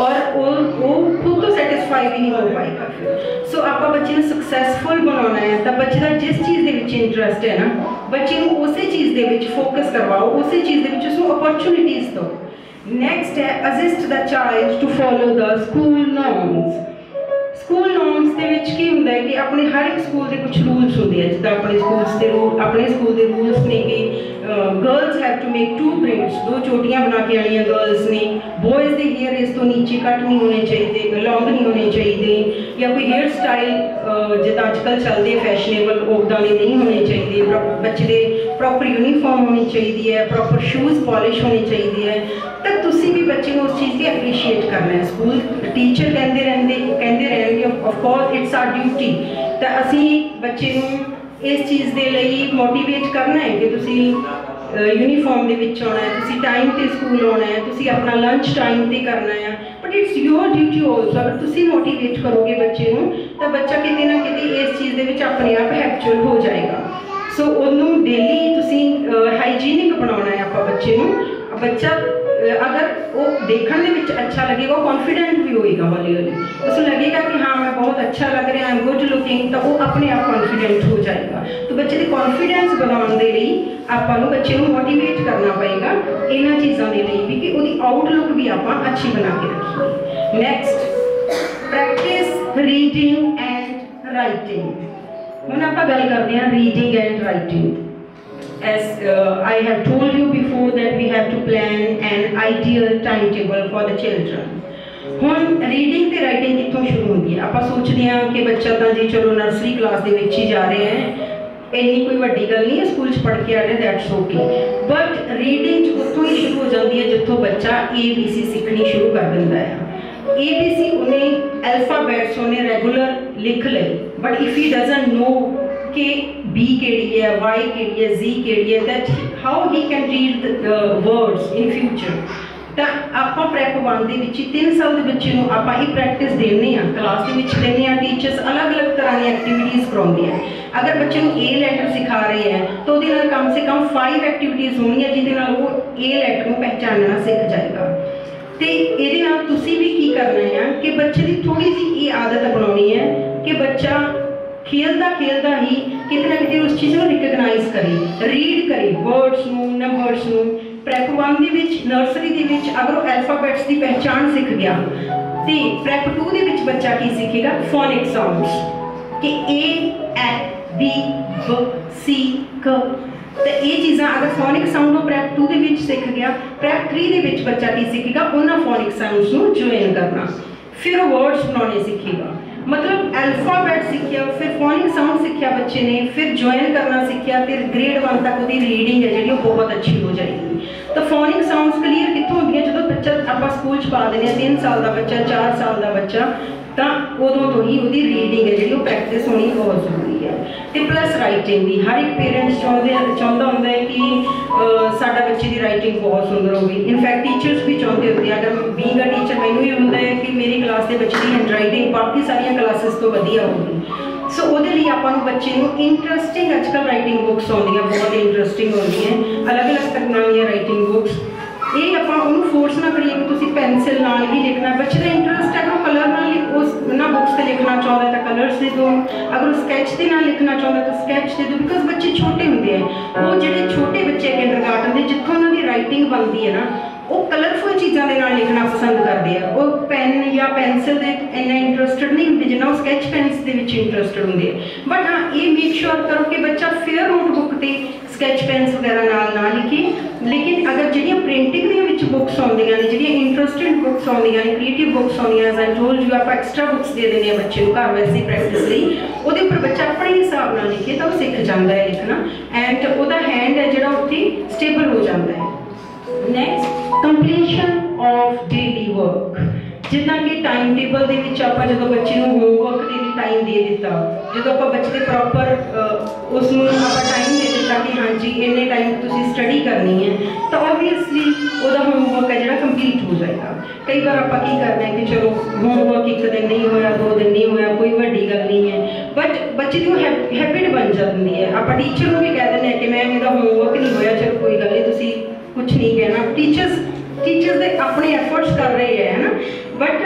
F: और वो खुद तो सैटिस्फाई भी नहीं हो पाएगा। फिर सो आप बच्चे को सक्सैसफुल बनाना है, तो बच्चे का जिस चीज़ के विच इंटरस्ट है ना, बच्चे को उस चीज़ के विच फोकस करवाओ, उस चीज़ के विच उसको अपॉर्चुनिटीज दो। नेक्स्ट है assist the child to follow the school norms. School norms के विच की होंदा है कि अपने हर एक स्कूल के कुछ रूल्स होंगे हैं, जिदा अपने स्कूल के रूल्स ने कि girls have to make 2 braids, 2 चोटियां बना के आनी गर्ल्स ने, बॉयज़ के हेयर इस तो नीचे कट नहीं होने चाहिए, लॉन्ग नहीं होने चाहिए, या कोई हेयर स्टाइल जिदा अजकल चलते फैशनेबल उदा नहीं होने चाहिए, बच्चे के प्रॉपर यूनीफॉर्म होनी चाहिए है, प्रॉपर शूज़ पॉलिश होने चाहिए है। तब तुसी भी बच्चे को उस चीज़ की अप्रीशिएट करना है। स्कूल टीचर कहते रहेंगे of course it's our duty, तो असी बच्चे को इस चीज़ के लिए मोटिवेट करना है कि तुसी यूनीफॉर्म के विच आना है, तुसी टाइम पे स्कूल आना है, तुसी अपना लंच टाइम पे करना है, but it's your duty also. अगर तुसी मोटिवेट करोगे बच्चे को, तो बच्चा किते ना किते इस चीज़ के विच अपने आप हैबिचुअल हो जाएगा। सो उन्होंने डेली तुसी हाइजीनिक बनाना है आप बच्चे को। बच्चा अगर वो देखने के विच अच्छा लगेगा, कॉन्फिडेंट भी होएगा, हौली हौली उसको लगेगा कि हाँ मैं बहुत अच्छा लग रहा, आई एम गुड लुकिंग, तो वो अपने आप कॉन्फिडेंट हो जाएगा। तो बच्चे की कॉन्फिडेंस बनाने के लिए आपको बच्चे को मोटिवेट करना पड़ेगा इन्होंने चीज़ों के लिए भी कि वो आउटलुक भी आप अच्छी बना के रखिए। Next practice reading and writing. हम आप गल करते हैं reading and writing. As I have told you before that we have to plan an ideal timetable for the children. ਹੁਣ रीडिंग ਤੇ राइटिंग कितों शुरू होती है? आप सोचते हैं कि बच्चा तो जी चलो नर्सरी क्लास के विच ही जा रहे हैं, इन्नी कोई वड्डी गल नहीं है, स्कूल पढ़ के आ रहे, दैट्स ओके। बट रीडिंग उत्थों ही शुरू हो जाती है जितों बच्चा ABC सीखनी शुरू कर दिंदा है। ABC उन्हें अल्फाबेट्स उन्हें रेगुलर लिख ले, but if he doesn't know कि B केड़ी है, Y केड़ी है, Z केड़ी है, that how he can read the words in future. तो आप प्रैप वन के 3 साल के बच्चे को आप ही प्रैक्टिस देने क्लास के देने, टीचर्स अलग अलग तरह की एक्टिविटीज़ करवाते हैं। अगर बच्चे को A लैटर सिखा रहे हैं तो वो कम से कम 5 एक्टिविटीज़ होनी जिहदे नाल वो A लैटर को पहचानना सीख जाएगा। तो ये तुसी भी की करना है कि बच्चे की थोड़ी सी ये आदत बनानी है कि बच्चा खेलता ही कितने ना कितने उस चीज़ को रिकगनाइज करे, रीड करे वर्ड्स नंबर्स। प्रैप वन के नर्सरी के अगर वो अल्फाबेट्स की पहचान सीख गया, तो प्रैप 2 के बच्चा की सीखेगा फोनिक साउंड्स कि A B B C K। तो ये चीज़ा अगर फोनिक साउंड को प्रैप 2 के सीख गया, प्रैप 3 के बच्चा की सीखेगा उन्होंने फोनिक साउंड्स को ज्वाइन करना, फिर वर्ड्स बनाने सीखेगा। मतलब अल्फाबेट सीखिया, फिर फोनिक साउंड सीखिया बच्चे ने, फिर ज्वाइन करना सीखिया, फिर ग्रेड 1 तक उसकी रीडिंग है जी बहुत अच्छी हो जाएगी। तो फोनिक साउंड्स क्लीयर कितों होंगे जो बच्चा आप स्कूल पा देने 3 साल का बच्चा, 4 साल का बच्चा, तो उदों तो ही उसकी रीडिंग है जी प्रैक्टिस होनी बहुत जरूरी है। तो प्लस राइटिंग भी हर एक पेरेंट्स चाहता होंगे है कि साडा बच्चे की राइटिंग बहुत सुंदर होगी। इनफैक्ट टीचर्स भी चाहते होते हैं, अगर बीइंग अ टीचर मैनू ये होंगे है कि मेरी क्लास के बच्चे की हैंड राइटिंग बाकी सारिया क्लासेस तो वधिया होगी। सो वो आप बच्चे को इंटरस्टिंग अजकल राइटिंग बुक्स आउंदियां बहुत इंटरस्टिंग होंगी, अलग अलग तरह की राइटिंग बुक्स ਇਹ ਆਪਾਂ ਉਹਨੂੰ ਫੋਰਸ ਨਾ ਕਰੀਏ ਕਿ ਤੁਸੀਂ ਪੈਨਸਿਲ ਨਾਲ ਹੀ ਲਿਖਣਾ। ਬੱਚੇ ਦਾ ਇੰਟਰਸਟ ਹੈ ਉਹ ਕਲਰ ਨਾਲ ਉਸ ਨਾ ਬੁੱਕਸ ਤੇ ਲਿਖਣਾ ਚਾਹੁੰਦਾ ਤਾਂ ਕਲਰਸ ਦੇ ਦਿਓ, ਅਗਰ ਉਹ ਸਕੈਚ ਦੇ ਨਾਲ ਲਿਖਣਾ ਚਾਹੁੰਦਾ ਤਾਂ ਸਕੈਚ ਦੇ ਦਿਓ। ਬਿਕੋਜ਼ ਬੱਚੇ ਛੋਟੇ ਹੁੰਦੇ ਆ, ਉਹ ਜਿਹੜੇ ਛੋਟੇ ਬੱਚੇ ਕਿੰਡਰਗਾਰਟਨ ਦੇ ਜਿੱਥੋਂ ਉਹਨਾਂ ਦੀ ਰਾਈਟਿੰਗ ਬਣਦੀ ਹੈ ਨਾ, ਉਹ ਕਲਰਫੁਲ ਚੀਜ਼ਾਂ ਦੇ ਨਾਲ ਲਿਖਣਾ ਪਸੰਦ ਕਰਦੇ ਆ। ਉਹ ਪੈਨ ਜਾਂ ਪੈਨਸਿਲ ਦੇ ਇੰਨਾ ਇੰਟਰਸਟਡ ਨਹੀਂ ਹੁੰਦੇ ਜਿੰਨਾ ਉਹ ਸਕੈਚ ਪੈਨਸ ਦੇ ਵਿੱਚ ਇੰਟਰਸਟਡ ਹੁੰਦੇ ਆ। ਬਟ ਹਾਂ, ਇਹ ਮੇਕ ਸ਼ੋਰ ਕਰੋ ਕਿ ਬੱਚਾ ਫੇਅਰ ਨੋਟਬੁੱਕ ਤੇ ਸਕੈਚ ਪੈਨਸ ਵਗੈਰਾ ਨਾਲ ਨਾ ਲਿਖੇ। ਲੇਕਿਨ ਅਗਰ ਜਿਹੜੀਆਂ ਪ੍ਰਿੰਟਿੰਗ ਦੀਆਂ ਵਿੱਚ ਬੁੱਕਸ ਆਉਂਦੀਆਂ ਨੇ, ਜਿਹੜੀਆਂ ਇੰਟਰਸਟਿਡ ਬੁੱਕਸ ਆਉਂਦੀਆਂ ਨੇ, ਕ੍ਰੀਏਟਿਵ ਬੁੱਕਸ ਆਉਂਦੀਆਂ, ਐਜ਼ ਆਈ ਟੋਲਡ ਯੂ, ਆਪਾਂ ਐਕਸਟਰਾ ਬੁੱਕਸ ਦੇ ਦਿੰਦੇ ਆ ਬੱਚੇ ਨੂੰ ਘਰ ਵੈਸੇ ਪ੍ਰੈਕਟਿਸ ਲਈ, ਉਹਦੇ ਉੱਪਰ ਬੱਚਾ ਆਪਣੇ ਹਿਸਾਬ ਨਾਲ ਲਿਖੇ ਤਾਂ ਉਹ ਸਿੱਖ ਜਾਂਦਾ ਹੈ ਲਿਖਣਾ, ਐਂਡ ਉਹਦਾ ਹੈਂਡ ਹੈ ਜਿਹੜਾ ਉੱਥੇ ਸਟੇਬਲ ਹੋ ਜਾਂਦਾ ਹੈ। Next, completion of daily work. ਜਿੱਦਾਂ ਕਿ ਟਾਈਮ ਟੇਬਲ ਦੇ ਵਿੱਚ ਆਪਾਂ ਜਦੋਂ ਬੱਚੇ ਨੂੰ ਹੋਮਵਰਕ ਦੇ ਲਈ ਟਾਈਮ ਦੇ ਦਿੱਤਾ, ਜਦੋਂ ਆਪਾਂ ਬੱਚੇ ਦੇ ਪ੍ਰੋਪਰ ਉਸ ਨੂੰ ਆਪਾਂ ਟਾਈਮ ਦੇ ਦਿੱਤਾ ਕਿ ਹਾਂਜੀ ਇੰਨੇ ਟਾਈਮ ਤੁਸੀਂ ਸਟੱਡੀ ਕਰਨੀ ਹੈ, ਤਾਂ ਓਬਵੀਅਸਲੀ ਉਹਦਾ ਹੋਮਵਰਕ ਹੈ ਜਿਹੜਾ ਕੰਪਲੀਟ ਹੋ ਜਾਏਗਾ। ਕਈ ਵਾਰ ਆਪਾਂ ਕੀ ਕਰਦੇ ਹਾਂ ਕਿ ਚਲੋ ਹੋਮਵਰਕ ਇੱਕ ਦਿਨ ਨਹੀਂ ਹੋਇਆ, 2 ਦਿਨ ਨਹੀਂ ਹੋਇਆ, ਕੋਈ ਵੱਡੀ ਗੱਲ ਨਹੀਂ ਹੈ, ਬਟ ਬੱਚੇ ਦੀ ਉਹ ਹੈਬਿਟ ਬਣ ਜਾਂਦੀ ਹੈ। ਆਪਾਂ ਟੀਚਰ ਨੂੰ ਵੀ ਕਹਿ ਦਿੰਦੇ ਹਾਂ ਕਿ ਮੈਮ ਇਹਦਾ ਹੋਮਵਰਕ ਨਹੀਂ ਹੋਇਆ, ਚਲੋ ਕੋਈ ਗੱਲ ਨਹੀਂ, ਤੁਸੀਂ ਕੁਛ ਨਹੀਂ ਕਹਿਣਾ। ਟੀਚਰਸ ਦੇ ਆਪਣੇ ਐਫਰਟਸ ਕਰ ਰਹੇ ਹੈ ਨਾ, ਬਟ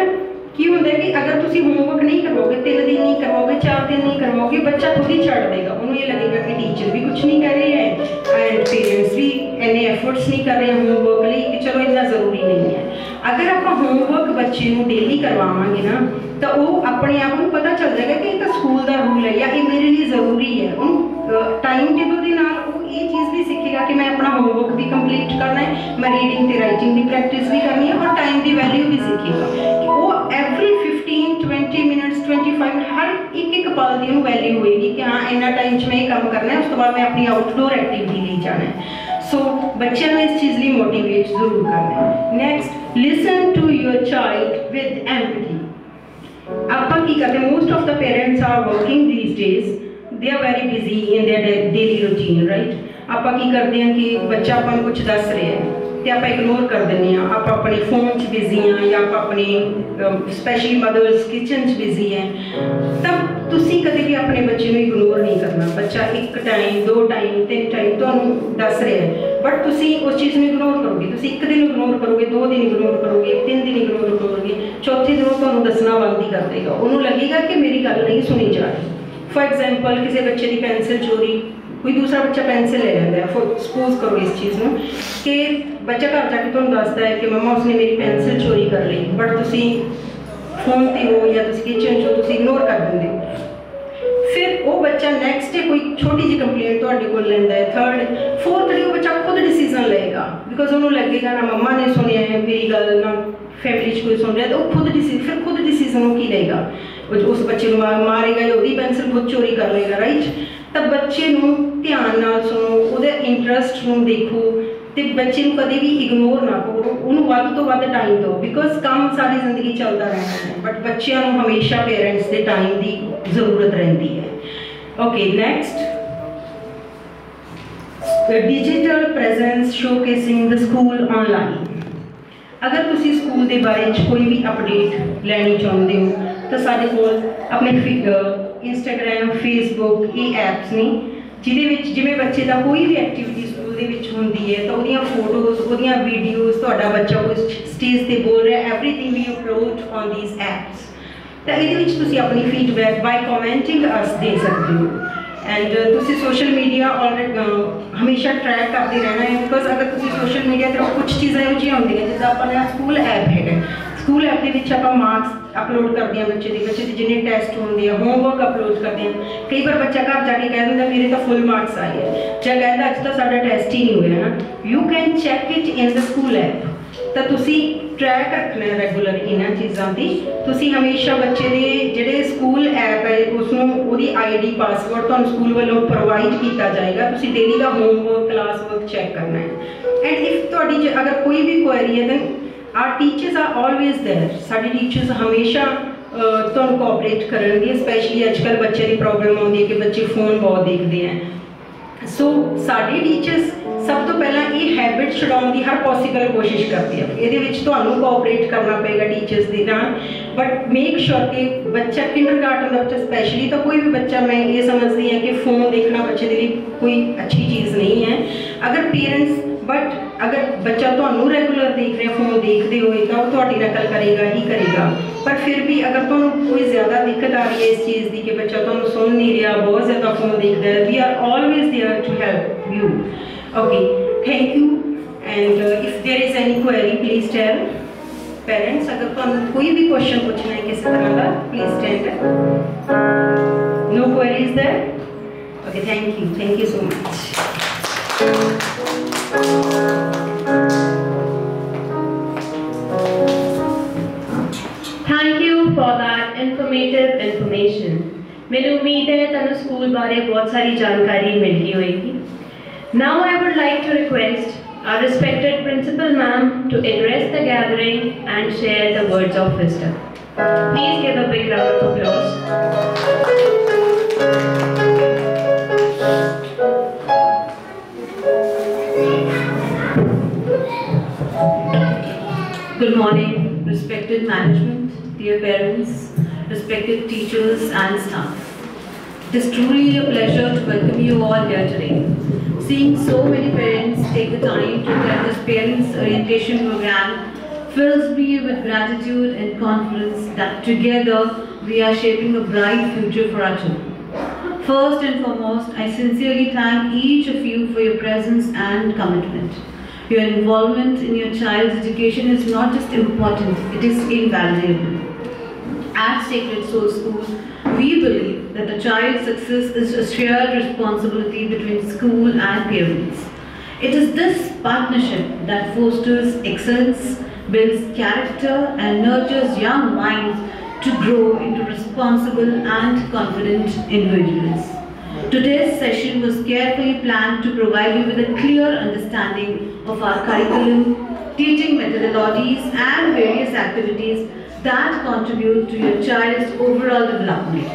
F: ਕੀ ਹੁੰਦਾ ਕਿ ਅਗਰ ਤੁਸੀਂ ਹੋਮਵਰਕ ਨਹੀਂ ਕਰਵਾਓਗੇ, 3 ਦਿਨ ਨਹੀਂ ਕਰਵਾਓਗੇ, 4 ਦਿਨ ਨਹੀਂ ਕਰਵਾਓਗੇ, ਬੱਚਾ ਖੁਦ ਹੀ ਛੱਡ ਦੇਗਾ। ਉਹਨੂੰ ਇਹ ਲੱਗੇਗਾ ਕਿ ਟੀਚਰ ਵੀ ਕੁਛ ਨਹੀਂ ਕਰ ਰਹੀ ਹੈ ਐਂਡ ਪੇਰੈਂਟਸ ਵੀ ਇੰਨੇ ਐਫਰਟਸ ਨਹੀਂ ਕਰ ਰਹੇ ਹੋਮਵਰਕ ਲਈ ਕਿ ਚਲੋ ਇੰਨਾ ਜ਼ਰੂਰੀ ਨਹੀਂ ਹੈ। ਅਗਰ ਆਪਾਂ ਹੋਮਵਰਕ ਬੱਚੇ ਨੂੰ ਡੇਲੀ ਕਰਵਾਵਾਂਗੇ ਨਾ, ਤਾਂ ਉਹ ਆਪਣੇ ਆਪ ਨੂੰ ਪਤਾ ਚੱਲ ਜਾਏਗਾ ਕਿ ਇਹ ਤਾਂ ਸਕੂਲ ਦਾ ਰੂਲ ਹੈ ਜਾਂ ਇਹ ਮੇਰੇ ਲਈ ਜ਼ਰੂਰੀ ਹੈ। ਉਹਨੂੰ ਟਾਈਮ ਟੇਬਲ ਦੇ ਨਾਲ ਉਹ ਇਹ ਚੀਜ਼ ਵੀ ਸਿੱਖੇਗਾ ਕਿ ਮੈਂ ਆਪਣਾ ਹੋਮਵਰਕ ਵੀ ਕੰਪਲੀਟ ਕਰਨਾ ਹੈ, ਮੈਂ ਰੀਡਿੰਗ ਤੇ ਰਾਈਟਿੰਗ ਦੀ ਪ੍ਰੈਕਟਿਸ ਵੀ ਕਰਨੀ ਹੈ, ਔਰ ਟਾਈਮ ਦੀ ਵੈਲਿਊ ਵੀ ਸਿੱਖੇਗਾ ਕਿ ਉਹ ਐਵਰੀ 15 20 ਮਿੰਟਸ 25 ਹਰ ਇੱਕ ਪਲ ਦੀ ਉਹਨੂੰ ਵੈਲਿਊ ਹੋਏਗੀ ਕਿ ਹਾਂ ਇੰਨਾ ਟਾਈਮ 'ਚ ਮੈਂ ਇਹ ਕੰਮ ਕਰਨਾ ਹੈ, ਉਸ ਤੋਂ ਬਾਅਦ ਮੈਂ ਆਪਣੀ ਆਊਟਡੋਰ ਐਕਟੀਵਿਟੀ ਲਈ ਜਾਣਾ ਹੈ। ਸੋ ਬੱਚਿਆਂ ਨੂੰ ਇਸ ਚੀਜ਼ ਲਈ ਮੋਟੀਵੇਟ ਜ਼ਰੂਰ ਕਰਨਾ ਹੈ। Next, listen to your child with empathy. ਆਪਾਂ ਕੀ ਕਰਦੇ, most of the parents are working these days, they are very busy in their daily routine, right? ਆਪਾਂ ਕੀ ਕਰਦੇ ਹਾਂ ਕਿ ਬੱਚਾ ਆਪਾਂ ਨੂੰ ਕੁਝ ਦੱਸ ਰਿਹਾ ਹੈ ਤੇ ਆਪਾਂ ਇਗਨੋਰ ਕਰ ਦਿੰਦੇ ਹਾਂ, ਆਪਾਂ ਆਪਣੇ ਫੋਨ 'ਚ ਬਿਜ਼ੀ ਹਾਂ ਜਾਂ ਆਪਾਂ ਆਪਣੇ ਸਪੈਸ਼ਲੀ ਮਦਰਸ ਕਿਚਨ 'ਚ ਬਿਜ਼ੀ ਹੈ। ਤਾਂ ਤੁਸੀਂ ਕਦੇ ਵੀ ਆਪਣੇ ਬੱਚੇ ਨੂੰ ਇਗਨੋਰ ਨਹੀਂ ਕਰਨਾ। ਬੱਚਾ 1 ਟਾਈਮ 2 ਟਾਈਮ 3 ਟਾਈਮ ਤੁਹਾਨੂੰ ਦੱਸ ਰਿਹਾ ਹੈ, ਬਟ ਤੁਸੀਂ ਉਸ ਚੀਜ਼ ਨੂੰ ਇਗਨੋਰ ਕਰੋਗੇ। ਤੁਸੀਂ 1 ਦਿਨ ਇਗਨੋਰ ਕਰੋਗੇ, 2 ਦਿਨ ਇਗਨੋਰ ਕਰੋਗੇ, 3 ਦਿਨ ਇਗਨੋਰ ਕਰੋਗੇ, ਚੌਥੇ ਦਿਨ ਉਹ ਤੁਹਾਨੂੰ ਦੱਸਣਾ ਬੰਦ ਹੀ ਕਰ ਦੇਗਾ। ਉਹਨੂੰ ਲੱਗੇਗਾ ਕਿ ਮੇਰੀ ਗੱਲ ਨਹੀਂ ਸੁਣੀ ਜਾ ਰਹੀ। ਫॉर एग्जाम्पल, किसी बच्चे की पेंसिल चोरी, कोई दूसरा बच्चा पेंसिल ले लेता है। सपोज करो इस चीज़ में कि बच्चा घर जाके तुहानूं दसदा है कि मम्मा उसने मेरी पेंसिल चोरी कर ली, बट तुसी फोन ते हो या तुसी किचन चो तुसी इग्नोर कर देंदे हो। फिर वो बच्चा नैक्सट डे कोई छोटी जी कंप्लेंट तुहाडे कोल लैंदा है, 3rd 4th डे वो बच्चा खुद डिसीजन लेगा, बिकॉज उन्होंने लगेगा ना मम्मा ने सुनिया है मेरी गल, ना फैमिली कोई सुन रहा है, तो खुद डिसीजन वो की लेगा, उस बच्चे को मारेगा या उसकी पेंसिल खुद चोरी कर लेगा, राइट? तो बच्चे को ध्यान नाल सुनो, उसदे इंटरस्ट को देखो, तो बच्चे को कभी भी इग्नोर ना करो, उन्होंने वध तो वध टाइम दो, बिकॉज काम सारी जिंदगी चलता रहना है, बट बच्चों को हमेशा पेरेंट्स के टाइम की जरूरत रहती है। Okay, next, digital presence showcasing the school online. अगर तुसी स्कूल के बारे कोई भी अपडेट लैनी चाहते हो तो साढ़े कोल अपने इंस्टाग्राम फेसबुक ये ऐप्स ने जिहदे जिवें बच्चे का कोई भी एक्टिविटी स्कूल के होंदी है तो उहदियां फोटोज़ उहदियां वीडियोज़ तुहाडा बच्चा कोई स्टेज पे बोल रहा है, everything we upload on these apps. तो ये तुसी अपनी फीडबैक बाय कमेंटिंग अस दे सकते हो, एंड तुसी सोशल मीडिया ऑलरेडी हमेशा ट्रैक करते रहना है, बिकॉज अगर तुसी सोशल मीडिया तो कुछ चीज़ां इहो जिहियां होंदियां जिद्दां अपना स्कूल ऐप है, स्कूल ऐप के आप मार्क्स अपलोड करते हैं बच्चे के जिन्हें टेस्ट होंगे होमवर्क अपलोड करते हैं। कई बार बच्चा घर जाके कह दिंदा मेरे तो फुल मार्क्स आए हैं, या कहता अज तो साडा टेस्ट ही नहीं होया ना। You can check it in the school app, तो तुसी ट्रैक रखना है रेगूलर इन्हां चीज़ों की। तुसी हमेशा बच्चे के जिहड़े स्कूल ऐप है उसनूं उहदी ID पासवर्ड तुहानूं स्कूल वालों प्रोवाइड किया जाएगा, तुसी डेली का होमवर्क क्लास वर्क चैक करना है। एंड इफ तुहाडी अगर कोई भी क्वेरी है than are teachers are always there, साडे टीचर्स हमेशा तुहानूं कोऑपरेट करनगे। स्पैशली अजकल बच्चे की प्रॉब्लम आउंदी है कि बच्चे फोन बहुत देखते हैं, सो साडे टीचर्स सब तो पहला ये हैबिट छुड़ाउण की हर पॉसीबल कोशिश करते हैं। ये तुहानूं कोऑपरेट करना पेगा टीचर्स के नाल, बट मेक श्योर कि बच्चा किंडरगार्टन का बच्चा स्पैशली तो कोई भी बच्चा मैं ये समझती हूँ कि फ़ोन देखना बच्चे के लिए कोई अच्छी चीज़ नहीं है। अगर पेरेंट्स बट अगर बच्चा ਤੁਹਾਨੂੰ रेगुलर देख रहे फोन देखते हो तो वो ਤੁਹਾਡੀ नकल करेगा ही करेगा। पर फिर भी अगर ਤੁਹਾਨੂੰ कोई ज़्यादा दिक्कत आ रही है इस चीज़ की कि बच्चा ਤੁਹਾਨੂੰ सुन नहीं रहा, बहुत ज़्यादा फोन देखता है, we are always there to help you. Okay, thank you. And if there is any query please tell parents. अगर ਤੁਹਾਨੂੰ कोई भी क्वेश्चन पूछना है किसी तरह का please tell. No queries there? Okay, thank you so much.
C: Thank you for that informative information. मेरी उम्मीद है तनु स्कूल बारे बहुत सारी जानकारी मिल गई होगी। Now I would like to request our respected principal ma'am to address the gathering and share the words of wisdom. Please give a big round of applause.
G: Good morning, respected management, dear parents, respected teachers and staff. It is truly a pleasure to welcome you all here today. Seeing so many parents take the time to attend this parents orientation program fills me with gratitude and confidence that together we are shaping a bright future for our children. First and foremost, I sincerely thank each of you for your presence and commitment. Your involvement in your child's education is not just important, it is invaluable. At Sacred Soul School, we believe that a child's success is a shared responsibility between school and parents. It is this partnership that fosters excellence, builds character, and nurtures young minds to grow into responsible and confident individuals. Today's session was carefully planned to provide you with a clear understanding of our curriculum, teaching methodologies, and various activities that contribute to your child's overall development.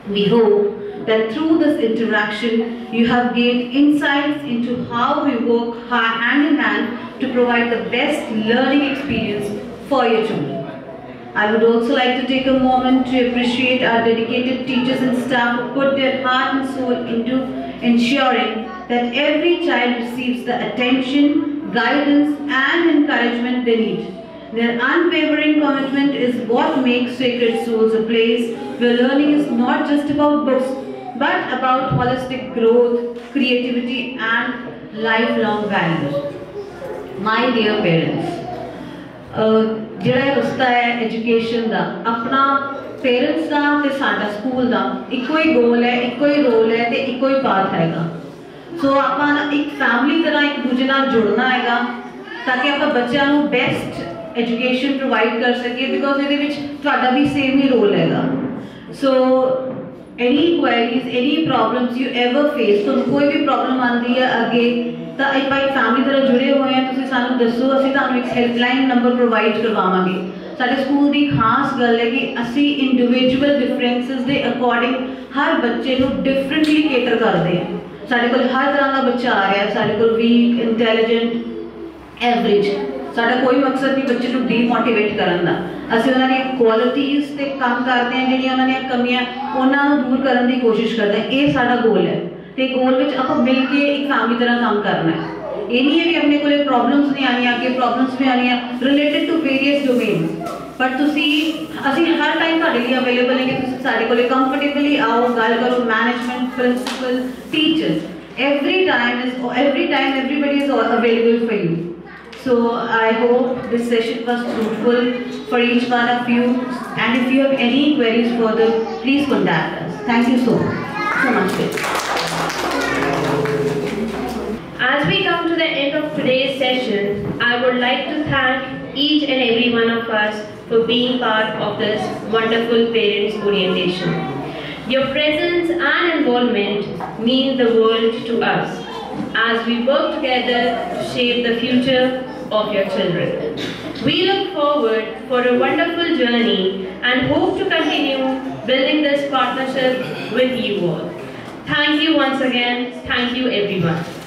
G: We hope that through this interaction, you have gained insights into how we work hand in hand to provide the best learning experience for your children. I would also like to take a moment to appreciate our dedicated teachers and staff who put their heart and soul into ensuring that every child receives the attention, guidance, and encouragement they need. Their unwavering commitment is what makes Sacred Souls a place where learning is not just about books, but about holistic growth, creativity, and lifelong values. My dear parents, ਜਿਹੜਾ ਰਸਤਾ ਹੈ education ਦਾ ਆਪਣਾ parents ਦਾ ਤੇ ਸਾਡਾ school ਦਾ ਇੱਕੋ ਹੀ ਗੋਲ ਹੈ, ਇੱਕੋ ਹੀ role ਹੈ ਤੇ ਇੱਕੋ ਹੀ ਪਾਥ ਹੈਗਾ। ਸੋ ਆਪਾਂ ਇੱਕ ਫੈਮਿਲੀ ਤਰ੍ਹਾਂ ਇੱਕ ਦੂਜੇ ਨਾਲ ਜੁੜਨਾ ਹੈਗਾ ਤਾਂ ਕਿ ਆਪਾਂ ਬੱਚਿਆਂ ਨੂੰ ਬੈਸਟ ਐਜੂਕੇਸ਼ਨ ਪ੍ਰੋਵਾਈਡ ਕਰ ਸਕੀਏ, ਬਿਕੋਜ਼ ਇਹਦੇ ਵਿੱਚ ਤੁਹਾਡਾ ਵੀ ਸੇਮ ਹੀ ਰੋਲ ਹੈਗਾ। ਸੋ any queries, any problems you ever face, ਤੁਹਾਨੂੰ ਕੋਈ ਵੀ ਪ੍ਰੋਬਲਮ ਆਉਂਦੀ ਹੈ ਅੱਗੇ ਤਾਂ ਆਪਾਂ ਇੱਕ ਫੈਮਿਲੀ ਤਰ੍ਹਾਂ ਜੁੜੇ ਹੋਏ ਹਾਂ, ਤੁਸੀਂ ਸਾਨੂੰ ਦੱਸੋ, ਅਸੀਂ ਤੁਹਾਨੂੰ ਇੱਕ ਹੈਲਪਲਾਈਨ ਨੰਬਰ ਪ੍ਰੋਵਾਈਡ ਕਰਵਾਵਾਂਗੇ। ਸਾਡੇ ਸਕੂਲ ਦੀ ਖਾਸ ਗੱਲ ਹੈ ਕਿ ਅਸੀਂ ਇੰਡੀਵਿਜੂਅਲ ਡਿਫਰੈਂਸਿਸ ਦੇ ਅਕੋਰਡਿੰਗ ਹਰ ਬੱਚੇ ਨੂੰ ਡਿਫਰੈਂਟਲੀ ਕੇਟਰ ਕਰਦੇ ਹਾਂ। ਸਾਡੇ ਕੋਲ ਹਰ ਤਰ੍ਹਾਂ ਦਾ ਬੱਚਾ ਆ ਰਿਹਾ, ਸਾਡੇ ਕੋਲ ਵੀਕ, ਇੰਟੈਲੀਜੈਂਟ, ਐਵਰੇਜ। ਸਾਡਾ ਕੋਈ ਮਕਸਦ ਨਹੀਂ ਬੱਚੇ ਨੂੰ ਡੀਮੋਟੀਵੇਟ ਕਰਨ ਦਾ, ਅਸੀਂ ਉਹਨਾਂ ਦੀਆਂ ਕੁਆਲਿਟੀਜ਼ ਤੇ ਕੰਮ ਕਰਦੇ ਹਾਂ, ਜਿਹੜੀਆਂ ਉਹਨਾਂ ਦੀਆਂ ਕਮੀਆਂ ਉਹਨਾਂ ਨੂੰ ਦੂਰ ਕਰਨ ਦੀ ਕੋਸ਼ਿਸ਼ ਕਰਦੇ ਹਾਂ। ਇਹ ਸਾਡਾ ਗੋਲ ਹੈ ਤੇ ਗੋਲ ਵਿੱਚ ਆਪਾਂ ਮਿਲ ਕੇ ਇੱਕ ਫੈਮਿਲੀ ਤਰ੍ਹਾਂ ਕੰਮ ਕਰਨਾ ਹੈ। ਇਹ ਨਹੀਂ ਹੈ ਕਿ ਆਪਣੇ ਕੋਲੇ ਪ੍ਰੋਬਲਮਸ ਨਹੀਂ ਆਉਣੀਆਂ, ਅੱਗੇ ਪ੍ਰੋਬਲਮਸ ਵੀ ਆਉਣੀਆਂ related to various domains, but ਅਸੀਂ ਹਰ ਟਾਈਮ ਤੁਹਾਡੇ ਲਈ ਅਵੇਲੇਬਲ ਹੈ ਕਿ ਤੁਸੀਂ ਸਾਡੇ ਕੋਲੇ ਕੰਫਰਟੇਬਲੀ ਆਓ, ਗੱਲ ਕਰੋ। Management, principal, teachers, every time everybody is available for you. So I hope this session was fruitful for each one of you, and if you have any queries further, please contact us. Thank you so much.
C: As we come to the end of today's session, I would like to thank each and every one of us for being part of this wonderful parents orientation. Your presence and involvement mean the world to us as we work together to shape the future of your children. We look forward for a wonderful journey and hope to continue building this partnership with you all. Thank you once again. Thank you everyone.